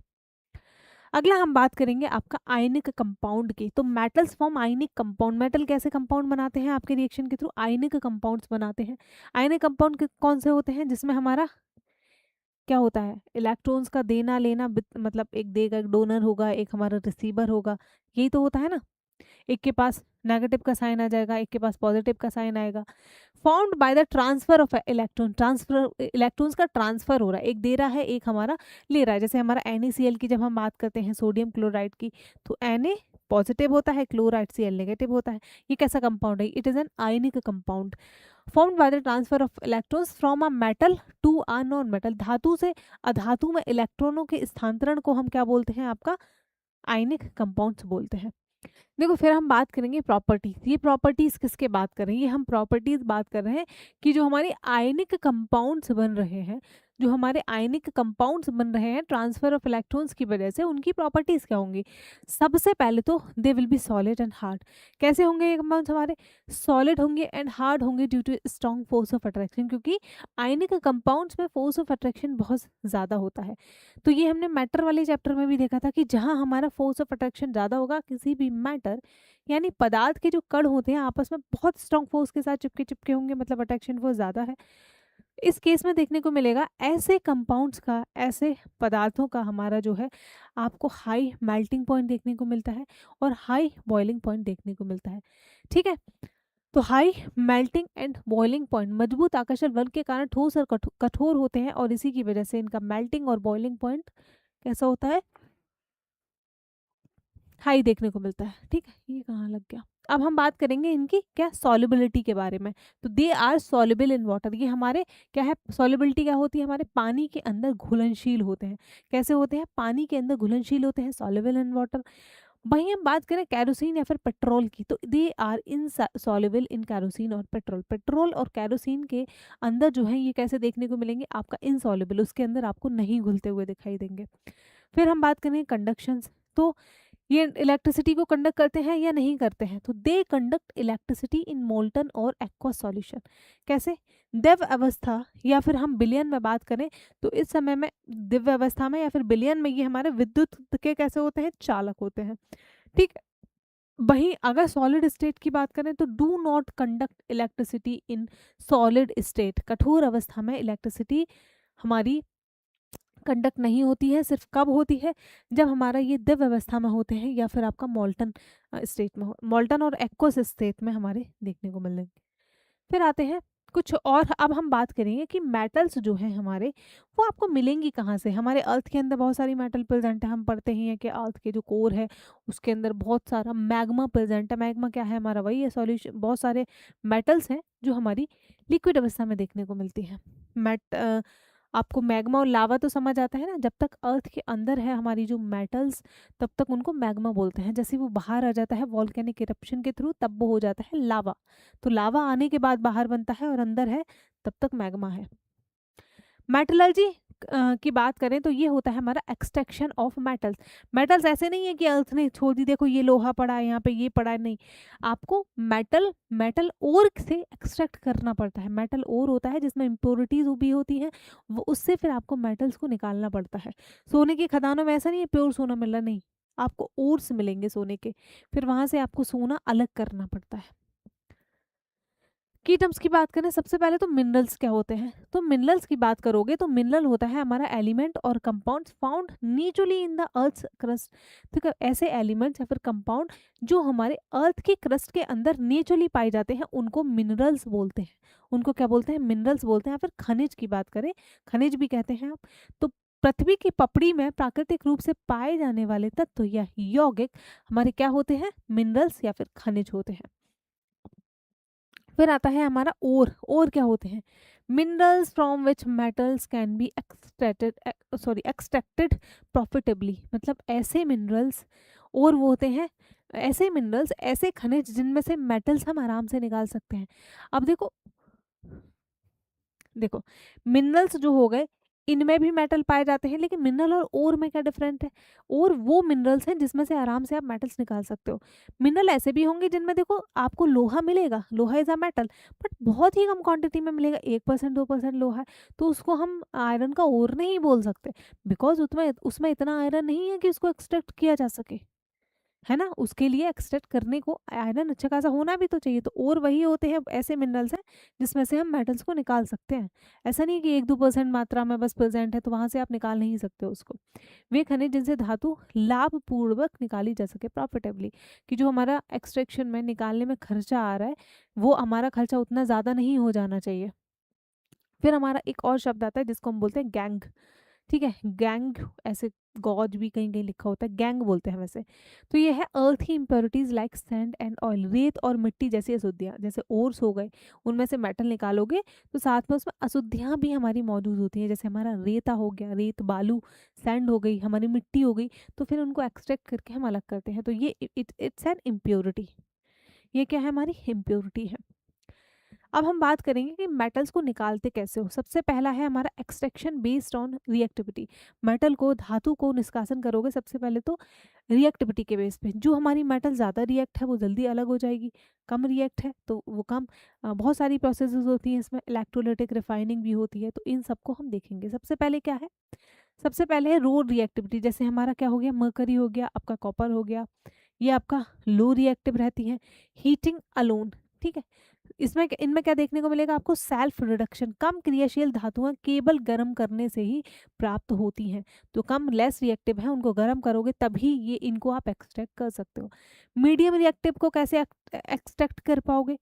अगला हम बात करेंगे आपका आयनिक कंपाउंड की। तो metals form ionic compound. Metal कैसे कंपाउंड बनाते हैं? आपके रिएक्शन के थ्रू आयनिक कंपाउंड्स बनाते हैं। आयनिक कंपाउंड कौन से होते हैं? जिसमें हमारा क्या होता है, इलेक्ट्रॉन्स का देना लेना, मतलब एक देगा, एक डोनर होगा, एक हमारा रिसीवर होगा, यही तो होता है ना। एक के पास नेगेटिव का साइन आ जाएगा, एक के पास पॉजिटिव का साइन आएगा। Found by the transfer of electron, transfer, electrons का ट्रांसफर हो रहा है, एक दे रहा है, एक हमारा ले रहा है। जैसे हमारा NaCl की जब हम बात करते हैं सोडियम क्लोराइड की, तो Na पॉजिटिव होता है, क्लोराइड Cl नेगेटिव होता है। ये कैसा कंपाउंड है? It is an ionic compound formed by the transfer of electrons from a metal to a non metal. धातु से अधातु में इलेक्ट्रॉनों के स्थानांतरण को हम क्या बोलते हैं? आपका आयनिक कंपाउंड्स बोलते हैं। देखो, फिर हम बात करेंगे प्रॉपर्टीज। ये प्रॉपर्टीज किसके बात कर रहे हैं? ये हम प्रॉपर्टीज बात कर रहे हैं कि जो हमारे आयनिक कंपाउंड्स बन रहे हैं, जो हमारे आयनिक कंपाउंड्स बन रहे हैं ट्रांसफर ऑफ इलेक्ट्रॉन्स की वजह से, उनकी प्रॉपर्टीज क्या होंगी? सबसे पहले तो they will be solid and hard. कैसे होंगे ये कंपाउंड्स हमारे? सॉलिड होंगे एंड हार्ड होंगे due to strong force of attraction, क्योंकि आयनिक कंपाउंड्स में फोर्स ऑफ अट्रैक्शन बहुत ज़्यादा होता है। तो ये हमने मैटर वाले चैप्टर में भी देखा था कि जहाँ हमारा फोर्स ऑफ अट्रैक्शन ज़्यादा होगा, किसी भी मैटर यानी पदार्थ के जो कण होते हैं आपस में बहुत स्ट्रॉन्ग फोर्स के साथ चिपके चिपके होंगे, मतलब अट्रैक्शन फोर्स ज़्यादा है। इस केस में देखने को मिलेगा ऐसे कंपाउंड्स का, ऐसे पदार्थों का हमारा जो है आपको हाई मेल्टिंग पॉइंट देखने को मिलता है और हाई बॉइलिंग पॉइंट देखने को मिलता है। ठीक है, तो high melting and boiling point मजबूत आकर्षण बल के कारण ठोस और कठोर होते हैं, और इसी की वजह से इनका मेल्टिंग और बॉइलिंग पॉइंट कैसा होता है? हाई देखने को मिलता है। ठीक है, ये कहाँ लग गया? अब हम बात करेंगे इनकी क्या सॉल्युबिलिटी के बारे में। तो they are soluble in water. ये हमारे क्या है, सॉल्युबिलिटी क्या होती है? हमारे पानी के अंदर घुलनशील होते हैं। कैसे होते हैं? पानी के अंदर घुलनशील होते हैं, सॉल्युबल इन वाटर। वहीं हम बात करें कैरोसिन या फिर पेट्रोल की, तो they are insoluble in kerosene और पेट्रोल। पेट्रोल और कैरोसिन के अंदर जो है ये कैसे देखने को मिलेंगे? आपका इनसॉल्युबल, उसके अंदर आपको नहीं घुलते हुए दिखाई देंगे। फिर हम बात करें कंडक्शन। तो ये इलेक्ट्रिसिटी को कंडक्ट करते हैं या नहीं करते हैं? तो they conduct electricity in molten और एक्वा सॉल्यूशन। कैसे? द्रव अवस्था या फिर हम बिलियन में बात करें तो इस समय में दिव्य अवस्था में या फिर बिलियन में ये हमारे विद्युत के कैसे होते हैं? चालक होते हैं। ठीक है, वहीं अगर सॉलिड स्टेट की बात करें तो do not conduct electricity in solid state. कठोर अवस्था में इलेक्ट्रिसिटी हमारी कंडक्ट नहीं होती है। सिर्फ कब होती है? जब हमारा ये दिव्य अवस्था में होते हैं या फिर आपका मॉल्टन स्टेट में हो, मॉल्टन और एक्वस स्टेट में हमारे देखने को मिलेंगे। फिर आते हैं कुछ और। अब हम बात करेंगे कि मेटल्स जो हैं हमारे, वो आपको मिलेंगी कहाँ से? हमारे अर्थ के अंदर बहुत सारी मेटल प्रेजेंट है। हम पढ़ते ही हैं कि अर्थ के जो कोर है उसके अंदर बहुत सारा मैग्मा प्रेजेंट है। मैग्मा क्या है? हमारा वही है सॉल्यूशन। बहुत सारे मेटल्स हैं जो हमारी लिक्विड अवस्था में देखने को मिलती हैं। आपको मैग्मा और लावा तो समझ आता है ना। जब तक अर्थ के अंदर है हमारी जो मेटल्स, तब तक उनको मैग्मा बोलते हैं। जैसे वो बाहर आ जाता है वॉल्केनिक इरप्शन के थ्रू, तब वो हो जाता है लावा। तो लावा आने के बाद बाहर बनता है और अंदर है तब तक मैग्मा है। मेटलर्जी की बात करें तो ये होता है हमारा एक्सट्रैक्शन ऑफ मेटल्स। मेटल्स ऐसे नहीं है कि अर्थ ने छोड़ दी, देखो ये लोहा पड़ा है यहाँ पे, ये पड़ा है, नहीं, आपको मेटल मेटल ओर से एक्सट्रैक्ट करना पड़ता है। मेटल ओर होता है जिसमें इम्प्योरिटीज भी होती हैं, वो उससे फिर आपको मेटल्स को निकालना पड़ता है। सोने की खदानों में ऐसा नहीं है प्योर सोना मिल रहा, नहीं, आपको ओर्स मिलेंगे सोने के, फिर वहां से आपको सोना अलग करना पड़ता है। की टर्म्स की बात करें, सबसे पहले तो मिनरल्स क्या होते हैं। तो मिनरल्स की बात करोगे तो मिनरल होता है हमारा एलिमेंट और compounds found naturally in the earth crust. ठीक है, ऐसे एलिमेंट्स या फिर कंपाउंड जो हमारे अर्थ की क्रस्ट के अंदर नेचुरली पाए जाते हैं उनको मिनरल्स बोलते हैं। उनको क्या बोलते हैं? मिनरल्स बोलते हैं। या फिर खनिज की बात करें, खनिज भी कहते हैं आप। तो पृथ्वी की पपड़ी में प्राकृतिक रूप से पाए जाने वाले तत्व या यौगिक हमारे क्या होते हैं? मिनरल्स या फिर खनिज होते हैं। फिर आता है हमारा ओर क्या होते हैं? Minerals from which metals can be extracted profitably. मतलब ऐसे मिनरल्स, और वो होते हैं ऐसे मिनरल्स, ऐसे खनिज जिनमें से मेटल्स हम आराम से निकाल सकते हैं। अब देखो देखो मिनरल्स जो हो गए, इनमें भी मेटल पाए जाते हैं, लेकिन मिनरल और ओर में क्या डिफरेंट है? और वो मिनरल्स हैं जिसमें से आराम से आप मेटल्स निकाल सकते हो। मिनरल ऐसे भी होंगे जिनमें देखो आपको लोहा मिलेगा, लोहा इज अ मेटल, बट बहुत ही कम क्वांटिटी में मिलेगा, 1% 2% लोहा है, तो उसको हम आयरन का ओर नहीं बोल सकते, बिकॉज उसमें उसमें इतना आयरन नहीं है कि उसको एक्सट्रैक्ट किया जा सके, है ना। उसके लिए एक्सट्रैक्ट करने को आयरन अच्छा खासा होना भी तो चाहिए। तो और वही होते हैं, ऐसे मिनरल्स हैं जिसमें से हम मेटल्स को निकाल सकते हैं। ऐसा नहीं कि 1-2% मात्रा में बस प्रेजेंट है तो वहां से आप निकाल नहीं सकते उसको। वे खनिज जिनसे धातु लाभपूर्वक निकाली जा सके प्रॉफिटेबली, कि जो हमारा एक्सट्रैक्शन में निकालने में खर्चा आ रहा है वो हमारा खर्चा उतना ज़्यादा नहीं हो जाना चाहिए। फिर हमारा एक और शब्द आता है जिसको हम बोलते हैं गैंग। ठीक है, गैंग, ऐसे गॉज भी कहीं कहीं लिखा होता है, गैंग बोलते हैं वैसे। तो ये है अर्थ की impurities like sand and oil, रेत और मिट्टी जैसी अशुद्धियाँ, जैसे ओर्स हो गए, उनमें से मेटल निकालोगे तो साथ में उसमें अशुद्धियाँ भी हमारी मौजूद होती हैं, जैसे हमारा रेता हो गया, रेत बालू, सैंड हो गई, हमारी मिट्टी हो गई, तो फिर उनको एक्सट्रैक्ट करके हम अलग करते हैं। तो ये इट्स एन इम्प्योरिटी, ये क्या है? हमारी इम्प्योरिटी है। अब हम बात करेंगे कि मेटल्स को निकालते कैसे हो। सबसे पहला है हमारा extraction based on reactivity. Metal को, धातु को निष्कासन करोगे सबसे पहले तो रिएक्टिविटी के बेस पे। जो हमारी मेटल ज़्यादा रिएक्ट है वो जल्दी अलग हो जाएगी, कम रिएक्ट है तो वो कम। बहुत सारी प्रोसेसेस होती हैं इसमें, इलेक्ट्रोलाइटिक रिफाइनिंग भी होती है, तो इन सबको हम देखेंगे। सबसे पहले क्या है? सबसे पहले है रो रिएक्टिविटी। जैसे हमारा क्या हो गया? मरकरी हो गया, आपका कॉपर हो गया, ये आपका लो रिएक्टिव रहती है। हीटिंग अलोन, ठीक है, इसमें इनमें क्या देखने को मिलेगा आपको? सेल्फ रिडक्शन, कम क्रियाशील धातुएं केवल गर्म करने से ही प्राप्त होती हैं, तो कम लेस रिएक्टिव है, उनको गर्म करोगे तभी ये इनको आप एक्सट्रैक्ट कर सकते हो। मीडियम रिएक्टिव को कैसे एक्सट्रैक्ट कर पाओगे?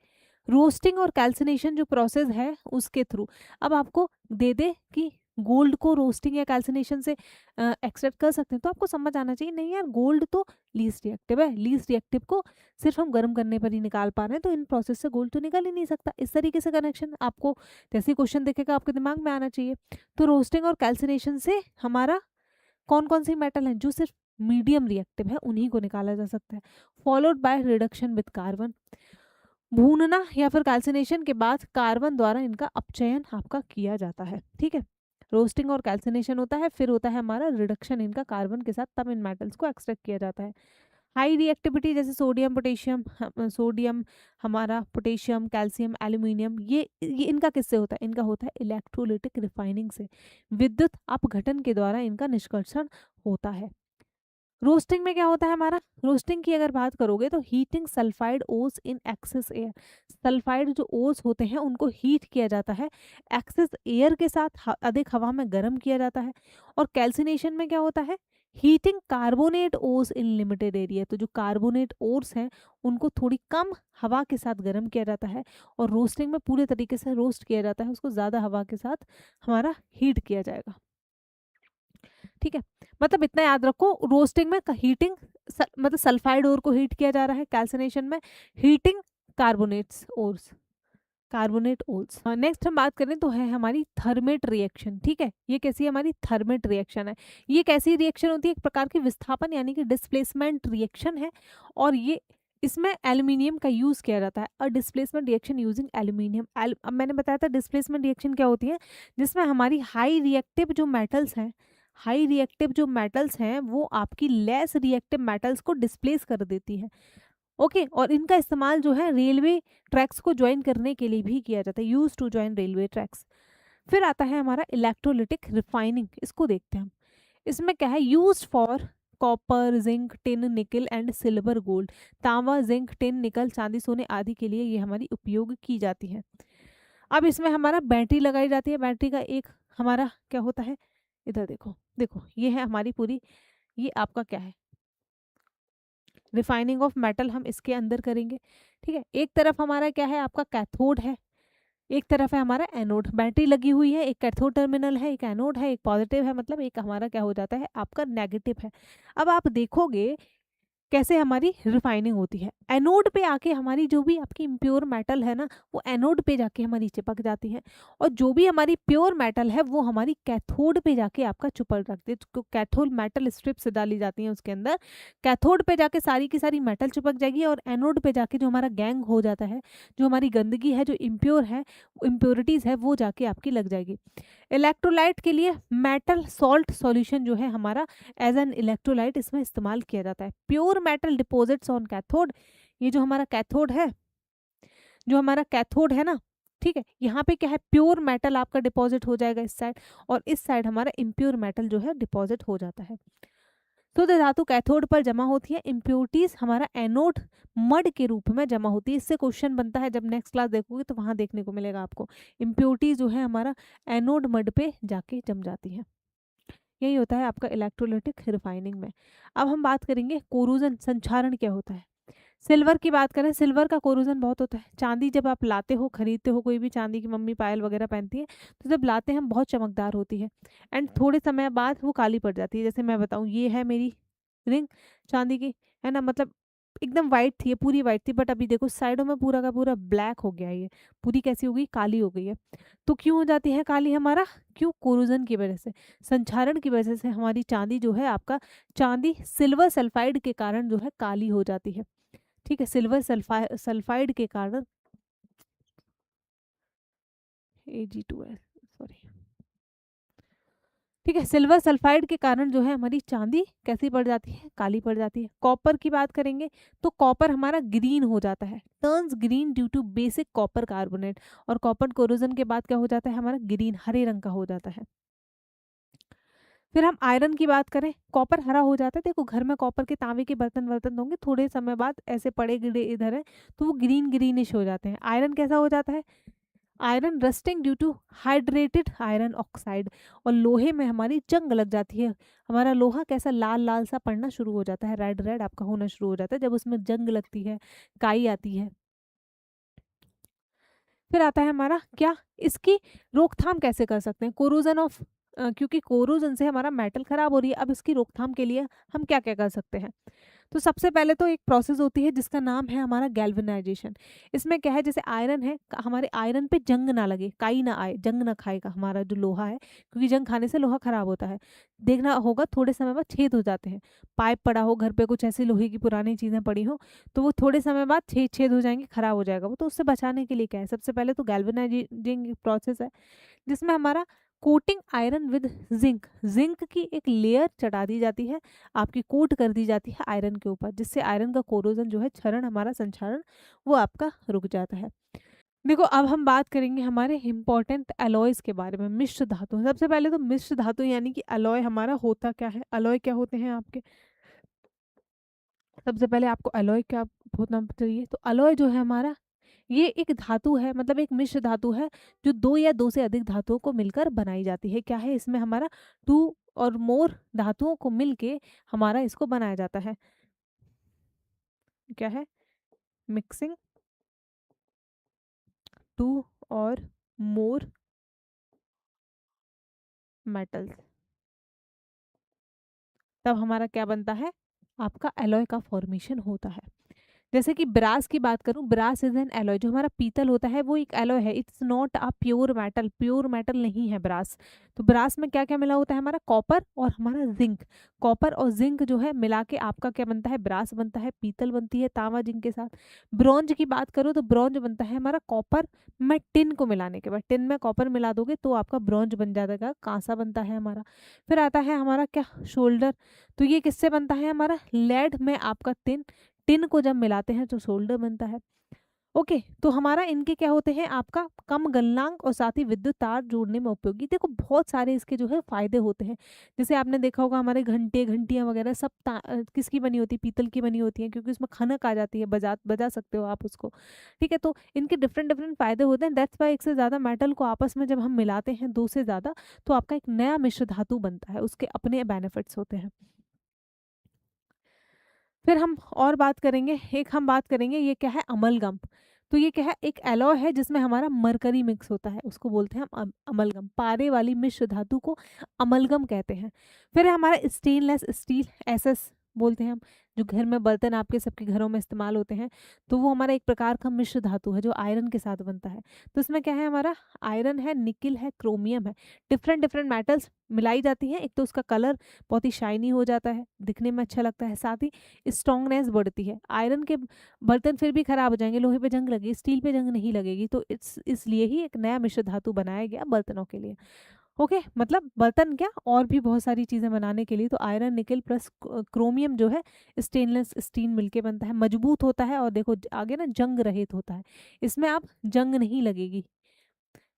रोस्टिंग और कैल्सिनेशन जो प्रोसेस है उसके थ्रू। अब आपको दे दे कि गोल्ड को रोस्टिंग या कैल्सिनेशन से एक्सट्रैक्ट कर सकते हैं, तो आपको समझ आना चाहिए नहीं यार, गोल्ड तो लीस्ट रिएक्टिव है, लीस्ट रिएक्टिव को सिर्फ हम गर्म करने पर ही निकाल पा रहे हैं, तो इन प्रोसेस से गोल्ड तो निकल ही नहीं सकता। इस तरीके से कनेक्शन आपको जैसे क्वेश्चन दिखेगा आपके दिमाग में आना चाहिए। तो रोस्टिंग और कैल्सिनेशन से हमारा कौन कौन सी मेटल है जो सिर्फ मीडियम रिएक्टिव है उन्हीं को निकाला जा सकता है। Followed by reduction with carbon, भूनना या फिर कैल्सिनेशन के बाद कार्बन द्वारा इनका अपचयन आपका किया जाता है। ठीक है, रोस्टिंग और कैल्सिनेशन होता है, फिर होता है हमारा रिडक्शन इनका कार्बन के साथ, तब इन मेटल्स को एक्सट्रैक्ट किया जाता है। हाई रिएक्टिविटी जैसे सोडियम पोटेशियम, सोडियम हमारा, पोटेशियम, कैल्शियम, एल्यूमिनियम, ये इनका किससे होता है? इनका होता है इलेक्ट्रोलिटिक रिफाइनिंग से, विद्युत अपघटन के द्वारा इनका निष्कर्षण होता है। रोस्टिंग में क्या होता है हमारा? रोस्टिंग की अगर बात करोगे तो हीटिंग सल्फाइड ओस इन एक्सेस एयर, सल्फाइड जो ओस होते हैं उनको हीट किया जाता है, एक्सेस एयर के साथ अधिक हवा में गर्म किया जाता है। और कैल्सिनेशन में क्या होता है? हीटिंग कार्बोनेट ओस इन लिमिटेड एरिया, तो जो कार्बोनेट ओर्स हैं उनको थोड़ी कम हवा के साथ गर्म किया जाता है, और रोस्टिंग में पूरे तरीके से रोस्ट किया जाता है, उसको ज़्यादा हवा के साथ हमारा हीट किया जाएगा। ठीक है, मतलब इतना याद रखो, रोस्टिंग में हीटिंग मतलब सल्फाइड ओर को हीट किया जा रहा है, कैल्सिनेशन में heating carbonates ores, carbonate ores. Next हम बात करें तो है हमारी थर्मेट रिएक्शन। ठीक है, ये कैसी है? हमारी थर्मेट रिएक्शन है। ये कैसी रिएक्शन होती है? एक प्रकार की विस्थापन यानी कि डिस्प्लेसमेंट रिएक्शन है, और ये इसमें एल्यूमिनियम का यूज़ किया जाता है। और डिस्प्लेसमेंट रिएक्शन यूजिंग एल्यूमिनियम, अब मैंने बताया था डिस्प्लेसमेंट रिएक्शन क्या होती है, जिसमें हमारी हाई रिएक्टिव जो मेटल्स हैं, हाई रिएक्टिव जो मेटल्स हैं वो आपकी लेस रिएक्टिव मेटल्स को डिस्प्लेस कर देती है। ओके, और इनका इस्तेमाल जो है रेलवे ट्रैक्स को ज्वाइन करने के लिए भी किया जाता है, use to join railway tracks. फिर आता है हमारा इलेक्ट्रोलिटिक रिफाइनिंग, इसको देखते हैं हम। इसमें क्या है, use for copper, zinc, tin, निकल एंड सिल्वर, गोल्ड। तांबा, जिंक, टिन, निकल, चांदी, सोने आदि के लिए ये हमारी उपयोग की जाती है। अब इसमें हमारा बैटरी लगाई जाती है। बैटरी का एक हमारा क्या होता है, इधर देखो, देखो ये है हमारी पूरी, ये आपका क्या है, रिफाइनिंग ऑफ मेटल हम इसके अंदर करेंगे। ठीक है, एक तरफ हमारा क्या है, आपका कैथोड है, एक तरफ है हमारा एनोड। बैटरी लगी हुई है, एक कैथोड टर्मिनल है, एक एनोड है, एक पॉजिटिव है, मतलब एक हमारा क्या हो जाता है, आपका नेगेटिव है। अब आप देखोगे कैसे हमारी रिफाइनिंग होती है। एनोड पे आके हमारी जो भी आपकी इम्प्योर मेटल है ना, वो एनोड पे जाके हमारी चिपक जाती है, और जो भी हमारी प्योर मेटल है वो हमारी कैथोड पे जाके आपका चिपक जाती है। तो कैथोड मेटल स्ट्रिप्स डाली जाती हैं उसके अंदर, कैथोड पे जाके सारी की सारी मेटल चिपक जाएगी, और एनोड पे जाके जो हमारा गैंग हो जाता है, जो हमारी गंदगी है, जो इम्प्योर है, इम्प्योरिटीज़ है, वो जाके आपकी लग जाएगी। इलेक्ट्रोलाइट के लिए मेटल सॉल्ट सॉल्यूशन जो है हमारा एज एन इलेक्ट्रोलाइट इसमें इस्तेमाल किया जाता है। Pure metal deposits on cathode, ये जो हमारा कैथोड है, जो हमारा कैथोड है ना, ठीक है, यहाँ पे क्या है, प्योर मेटल आपका डिपॉजिट हो जाएगा इस साइड, और इस साइड हमारा इम्प्योर मेटल जो है डिपॉजिट हो जाता है। शुद्ध धातु कैथोड पर जमा होती है, इम्प्योरिटीज हमारा एनोड मड के रूप में जमा होती है। इससे क्वेश्चन बनता है, जब नेक्स्ट क्लास देखोगे तो वहां देखने को मिलेगा आपको। इम्प्योरिटीज जो है हमारा एनोड मड पे जाके जम जाती है। यही होता है आपका इलेक्ट्रोलिटिक रिफाइनिंग में। अब हम बात करेंगे कोरोजन, संक्षारण क्या होता है। सिल्वर की बात करें, सिल्वर का कोरोजन बहुत होता है। चांदी जब आप लाते हो, खरीदते हो, कोई भी चांदी की मम्मी पायल वगैरह पहनती है, तो जब लाते हैं हम बहुत चमकदार होती है, एंड थोड़े समय बाद वो काली पड़ जाती है। जैसे मैं बताऊं, ये है मेरी रिंग चांदी की, है ना, मतलब एकदम वाइट थी, ये पूरी वाइट थी, बट अभी देखो साइडों में पूरा का पूरा ब्लैक हो गया है, ये पूरी कैसी हो गई, काली हो गई है। तो क्यों हो जाती है काली हमारा, क्यों, कोरोजन की वजह से, संक्षारण की वजह से हमारी चांदी जो है आपका, चांदी सिल्वर सल्फाइड के कारण जो है काली हो जाती है। ठीक है, सिल्वर सल्फाइड के कारण, Ag2S, सॉरी, ठीक है, सिल्वर सल्फाइड के कारण जो है हमारी चांदी कैसी पड़ जाती है, काली पड़ जाती है। कॉपर की बात करेंगे तो कॉपर हमारा ग्रीन हो जाता है, turns green due to basic copper carbonate, और कॉपर कोरोजन के बाद क्या हो जाता है हमारा, ग्रीन, हरे रंग का हो जाता है। फिर हम आयरन की बात करें, कॉपर हरा हो जाता है। देखो घर में कॉपर के तांबे के बर्तन वर्तन होंगे, थोड़े समय बाद ऐसे पड़े गिरे इधर है, तो वो ग्रीन ग्रीनिश हो जाते हैं। आयरन कैसा हो जाता है, iron rusting due to hydrated iron oxide, और लोहे में हमारी जंग लग जाती है। हमारा लोहा कैसा लाल लाल सा पड़ना शुरू हो जाता है, रेड रेड आपका होना शुरू हो जाता है जब उसमें जंग लगती है, काई आती है। फिर आता है हमारा क्या, इसकी रोकथाम कैसे कर सकते हैं, कोरोजन ऑफ, क्योंकि कोरोजन से हमारा मेटल खराब हो रही है। अब इसकी रोकथाम के लिए हम क्या क्या कर सकते हैं। तो सबसे पहले तो एक प्रोसेस होती है जिसका नाम है हमारा गैल्वेनाइजेशन। इसमें क्या है, जैसे आयरन है, हमारे आयरन पे जंग ना लगे, काई ना आए, जंग ना खाएगा हमारा जो लोहा है, क्योंकि जंग खाने से लोहा खराब होता है। देखना होगा थोड़े समय बाद छेद हो जाते हैं, पाइप पड़ा हो घर पे, कुछ ऐसी लोहे की पुरानी चीज़ें पड़ी हो, तो वो थोड़े समय बाद छेद छेद हो जाएंगे, खराब हो जाएगा वो। तो उससे बचाने के लिए क्या है, सबसे पहले तो गैल्वेनाइजिंग प्रोसेस है, जिसमें हमारा coating iron with zinc, zinc की एक लेयर चढ़ा दी जाती है, आपकी कोट कर दी जाती है आयरन के ऊपर, जिससे आयरन का कोरोजन जो है, क्षरण हमारा संक्षारण, वो आपका रुक जाता है। देखो अब हम बात करेंगे हमारे इंपॉर्टेंट अलॉयज के बारे में, मिश्र धातु। सबसे पहले तो मिश्र धातु यानी कि अलॉय हमारा होता क्या है, अलॉय क्या होते हैं आपके, सबसे पहले आपको अलॉय क्या होना चाहिए। तो अलॉय जो है हमारा, ये एक धातु है, मतलब एक मिश्र धातु है, जो दो या दो से अधिक धातुओं को मिलकर बनाई जाती है। क्या है इसमें हमारा, टू और मोर धातुओं को मिलके हमारा इसको बनाया जाता है। क्या है, मिक्सिंग टू और मोर मेटल्स, तब हमारा क्या बनता है, आपका एलॉय का फॉर्मेशन होता है। जैसे कि ब्रास की बात करूँ, ब्रास इज एन एलॉय, जो हमारा पीतल होता है वो एक एलॉय है, it's not a pure metal नहीं है ब्रास। तो ब्रास में क्या क्या मिला होता है, हमारा कॉपर और हमारा जिंक। कॉपर और जिंक जो है मिला के आपका क्या बनता है, ब्रास बनता है, पीतल बनती है तांबा जिंक के साथ। ब्रॉन्ज की बात करो तो ब्रॉन्ज बनता है हमारा कॉपर में टिन को मिलाने के बाद, टिन में कॉपर मिला दोगे तो आपका ब्रॉन्ज बन जाएगा, कांसा बनता है हमारा। फिर आता है हमारा क्या, शोल्डर। तो ये किससे बनता है, हमारा लेड में आपका टिन, टिन को जब मिलाते हैं तो शोल्डर बनता है। ओके, तो हमारा इनके क्या होते हैं, आपका कम गलनांक और साथ ही विद्युत तार जोड़ने में उपयोगी। देखो बहुत सारे इसके जो है फायदे होते हैं। जैसे आपने देखा होगा हमारे घंटे घंटियां वगैरह सब किसकी बनी होती है, पीतल की बनी होती है, क्योंकि उसमें खनक आ जाती है, बजा बजा सकते हो आप उसको। ठीक है, तो इनके डिफरेंट डिफरेंट फायदे होते हैं। दैट्स वाई एक से ज़्यादा मेटल को आपस में जब हम मिलाते हैं, दो से ज़्यादा, तो आपका एक नया मिश्र धातु बनता है, उसके अपने बेनिफिट्स होते हैं। फिर हम और बात करेंगे, एक हम बात करेंगे ये क्या है, अमलगम। तो ये क्या है, एक एलॉय है जिसमें हमारा मरकरी मिक्स होता है, उसको बोलते हैं हम अमलगम। पारे वाली मिश्र धातु को अमलगम कहते हैं। फिर है हमारा स्टेनलेस स्टील, एसएस बोलते हैं हम, जो घर में बर्तन आपके सबके घरों में इस्तेमाल होते हैं। तो वो हमारा एक प्रकार का मिश्र धातु है जो आयरन के साथ बनता है। तो इसमें क्या है, हमारा आयरन है, निकिल है, क्रोमियम है, डिफरेंट डिफरेंट मेटल्स मिलाई जाती हैं। एक तो उसका कलर बहुत ही शाइनी हो जाता है, दिखने में अच्छा लगता है, साथ ही स्ट्रॉन्गनेस बढ़ती है। आयरन के बर्तन फिर भी खराब हो जाएंगे, लोहे पे जंग लगेगी, स्टील पे जंग नहीं लगेगी। तो इसलिए ही एक नया मिश्र धातु बनाया गया बर्तनों के लिए। ओके, मतलब बर्तन क्या, और भी बहुत सारी चीजें बनाने के लिए। तो आयरन निकल प्लस क्रोमियम जो है स्टेनलेस स्टील मिलके बनता है, मजबूत होता है, और देखो आगे ना जंग रहित होता है, इसमें आप जंग नहीं लगेगी।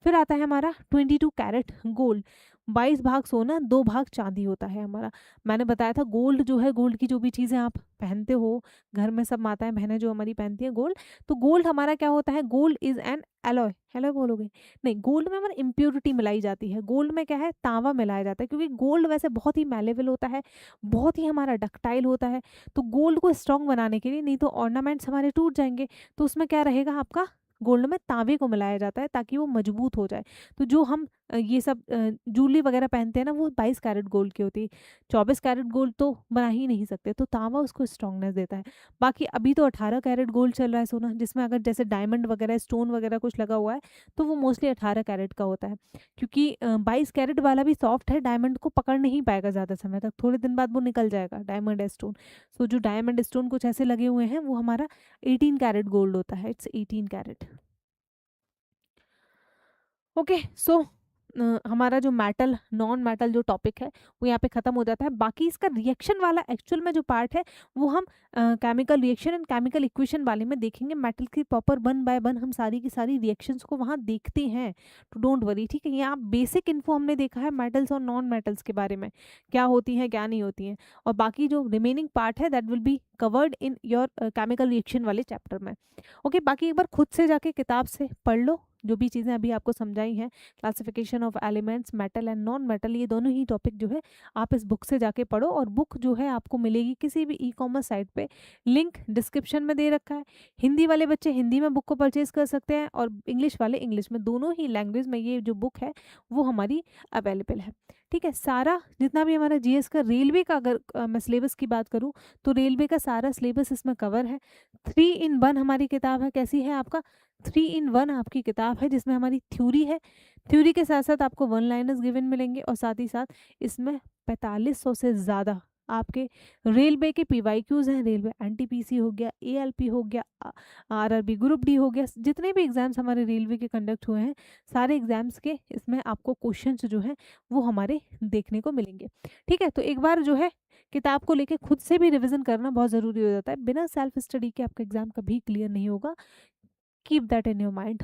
फिर आता है हमारा 22 कैरेट गोल्ड। 22 भाग सोना, 2 भाग चांदी होता है हमारा। मैंने बताया था गोल्ड जो है, गोल्ड की जो भी चीज़ें आप पहनते हो, घर में सब माताएं बहनें जो हमारी पहनती हैं गोल्ड, तो गोल्ड हमारा क्या होता है, gold is an alloy. Alloy बोलोगे, नहीं, गोल्ड में हमारा इम्प्योरिटी मिलाई जाती है। गोल्ड में क्या है, तांबा मिलाया जाता है, क्योंकि गोल्ड वैसे बहुत ही मैलेबल होता है, बहुत ही हमारा डक्टाइल होता है। तो गोल्ड को स्ट्रॉन्ग बनाने के लिए, नहीं तो ऑर्नामेंट्स हमारे टूट जाएंगे, तो उसमें क्या रहेगा आपका, गोल्ड में तांबे को मिलाया जाता है ताकि वो मजबूत हो जाए। तो जो हम ये सब जूली वगैरह पहनते हैं ना, वो 22 कैरेट गोल्ड की होती है। 24 कैरेट गोल्ड तो बना ही नहीं सकते, तो तांबा उसको स्ट्रांगनेस देता है। बाकी अभी तो 18 कैरेट गोल्ड चल रहा है सोना, जिसमें अगर जैसे डायमंड वगैरह स्टोन वगैरह कुछ लगा हुआ है, तो वो मोस्टली 18 कैरेट का होता है। क्योंकि 22 कैरेट वाला भी सॉफ्ट है, डायमंड को पकड़ नहीं पाएगा ज़्यादा समय तक, थोड़े दिन बाद वो निकल जाएगा डायमंड स्टोन। सो जो डायमंड स्टोन कुछ ऐसे लगे हुए हैं, वो हमारा 18 कैरेट गोल्ड होता है, इट्स 18 कैरेट। ओके, सो हमारा जो मेटल नॉन मेटल जो टॉपिक है वो यहाँ पे ख़त्म हो जाता है। बाकी इसका रिएक्शन वाला एक्चुअल में जो पार्ट है, वो हम chemical reaction and chemical equation वाले में देखेंगे। मेटल की प्रॉपर वन बाय वन हम सारी की सारी रिएक्शंस को वहाँ देखते हैं, तो डोंट वरी, ठीक है। यहाँ बेसिक इन्फो हमने देखा है मेटल्स और नॉन मेटल्स के बारे में, क्या होती हैं क्या नहीं होती हैं, और बाकी जो रिमेनिंग पार्ट है that will be covered in your chemical reaction वाले चैप्टर में। ओके, बाकी एक बार खुद से जाके किताब से पढ़ लो, जो भी चीज़ें अभी आपको समझाई हैं, classification of elements, metal and non metal, ये दोनों ही टॉपिक जो है आप इस बुक से जाके पढ़ो। और बुक जो है आपको मिलेगी किसी भी ई कॉमर्स साइट पे, लिंक डिस्क्रिप्शन में दे रखा है। हिंदी वाले बच्चे हिंदी में बुक को परचेज कर सकते हैं, और इंग्लिश वाले इंग्लिश में, दोनों ही लैंग्वेज में ये जो बुक है वो हमारी अवेलेबल है। ठीक है, सारा जितना भी हमारा जीएस का, रेलवे का अगर मैं सिलेबस की बात करूँ, तो रेलवे का सारा सिलेबस इसमें कवर है। 3 in 1 हमारी किताब है। कैसी है आपका, 3 in 1 आपकी किताब है, जिसमें हमारी थ्योरी है, थ्योरी के साथ साथ आपको वन लाइनर्स गिवन मिलेंगे, और साथ ही साथ इसमें 4500 से ज़्यादा आपके रेलवे के पीवाईक्यूज हैं। रेलवे एनटीपीसी हो गया, एएलपी हो गया, आरआरबी ग्रुप डी हो गया, जितने भी एग्जाम्स हमारे रेलवे के कंडक्ट हुए हैं, सारे एग्जाम्स के इसमें आपको क्वेश्चंस जो हैं वो हमारे देखने को मिलेंगे। ठीक है, तो एक बार जो है किताब को लेके खुद से भी रिवीजन करना बहुत ज़रूरी हो जाता है। बिना सेल्फ स्टडी के आपका एग्जाम कभी क्लियर नहीं होगा, keep that in your mind.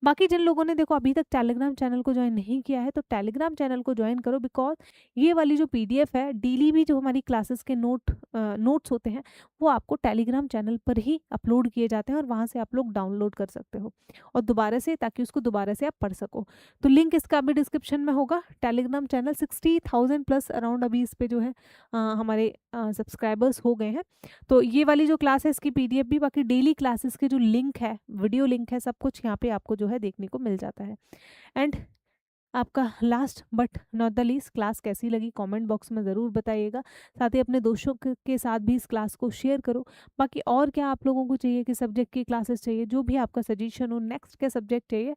बाकी जिन लोगों ने देखो अभी तक टेलीग्राम चैनल को ज्वाइन नहीं किया है, तो टेलीग्राम चैनल को ज्वाइन करो, बिकॉज ये वाली जो पीडीएफ है, डेली भी जो हमारी क्लासेस के नोट्स होते हैं, वो आपको टेलीग्राम चैनल पर ही अपलोड किए जाते हैं, और वहाँ से आप लोग डाउनलोड कर सकते हो, और दोबारा से, ताकि उसको दोबारा से आप पढ़ सको। तो लिंक इसका भी डिस्क्रिप्शन में होगा। टेलीग्राम चैनल 60,000 प्लस अराउंड अभी इस पे जो है हमारे सब्सक्राइबर्स हो गए हैं। तो ये वाली जो क्लास है, इसकी पीडीएफ भी, बाकी डेली क्लासेस के जो लिंक है, वीडियो लिंक है, सब कुछ यहाँ पे आपको जो है देखने को मिल जाता है। एंड आपका last but not the least class कैसी लगी कमेंट बॉक्स में ज़रूर बताइएगा। साथ ही अपने दोस्तों के साथ भी इस क्लास को शेयर करो। बाकी और क्या आप लोगों को चाहिए, कि सब्जेक्ट की क्लासेस चाहिए, जो भी आपका सजेशन हो, नेक्स्ट क्या सब्जेक्ट चाहिए,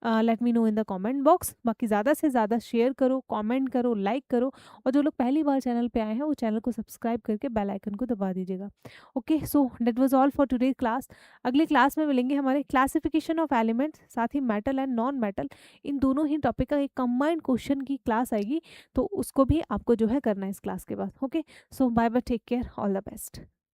let me know in the comment box. बाकी ज़्यादा से ज़्यादा शेयर करो, कमेंट करो, लाइक करो, और जो लोग पहली बार चैनल पे आए हैं वो चैनल को सब्सक्राइब करके बेल आइकन को दबा दीजिएगा। Okay, so that was all for today class. अगली क्लास में मिलेंगे हमारे क्लासिफिकेशन ऑफ एलिमेंट्स, साथ ही मेटल एंड नॉन मेटल, इन दोनों ही टॉपिक का एक कंबाइंड क्वेश्चन की क्लास आएगी, तो उसको भी आपको जो है करना है इस क्लास के बाद। Okay, so bye bye, take care, all the best.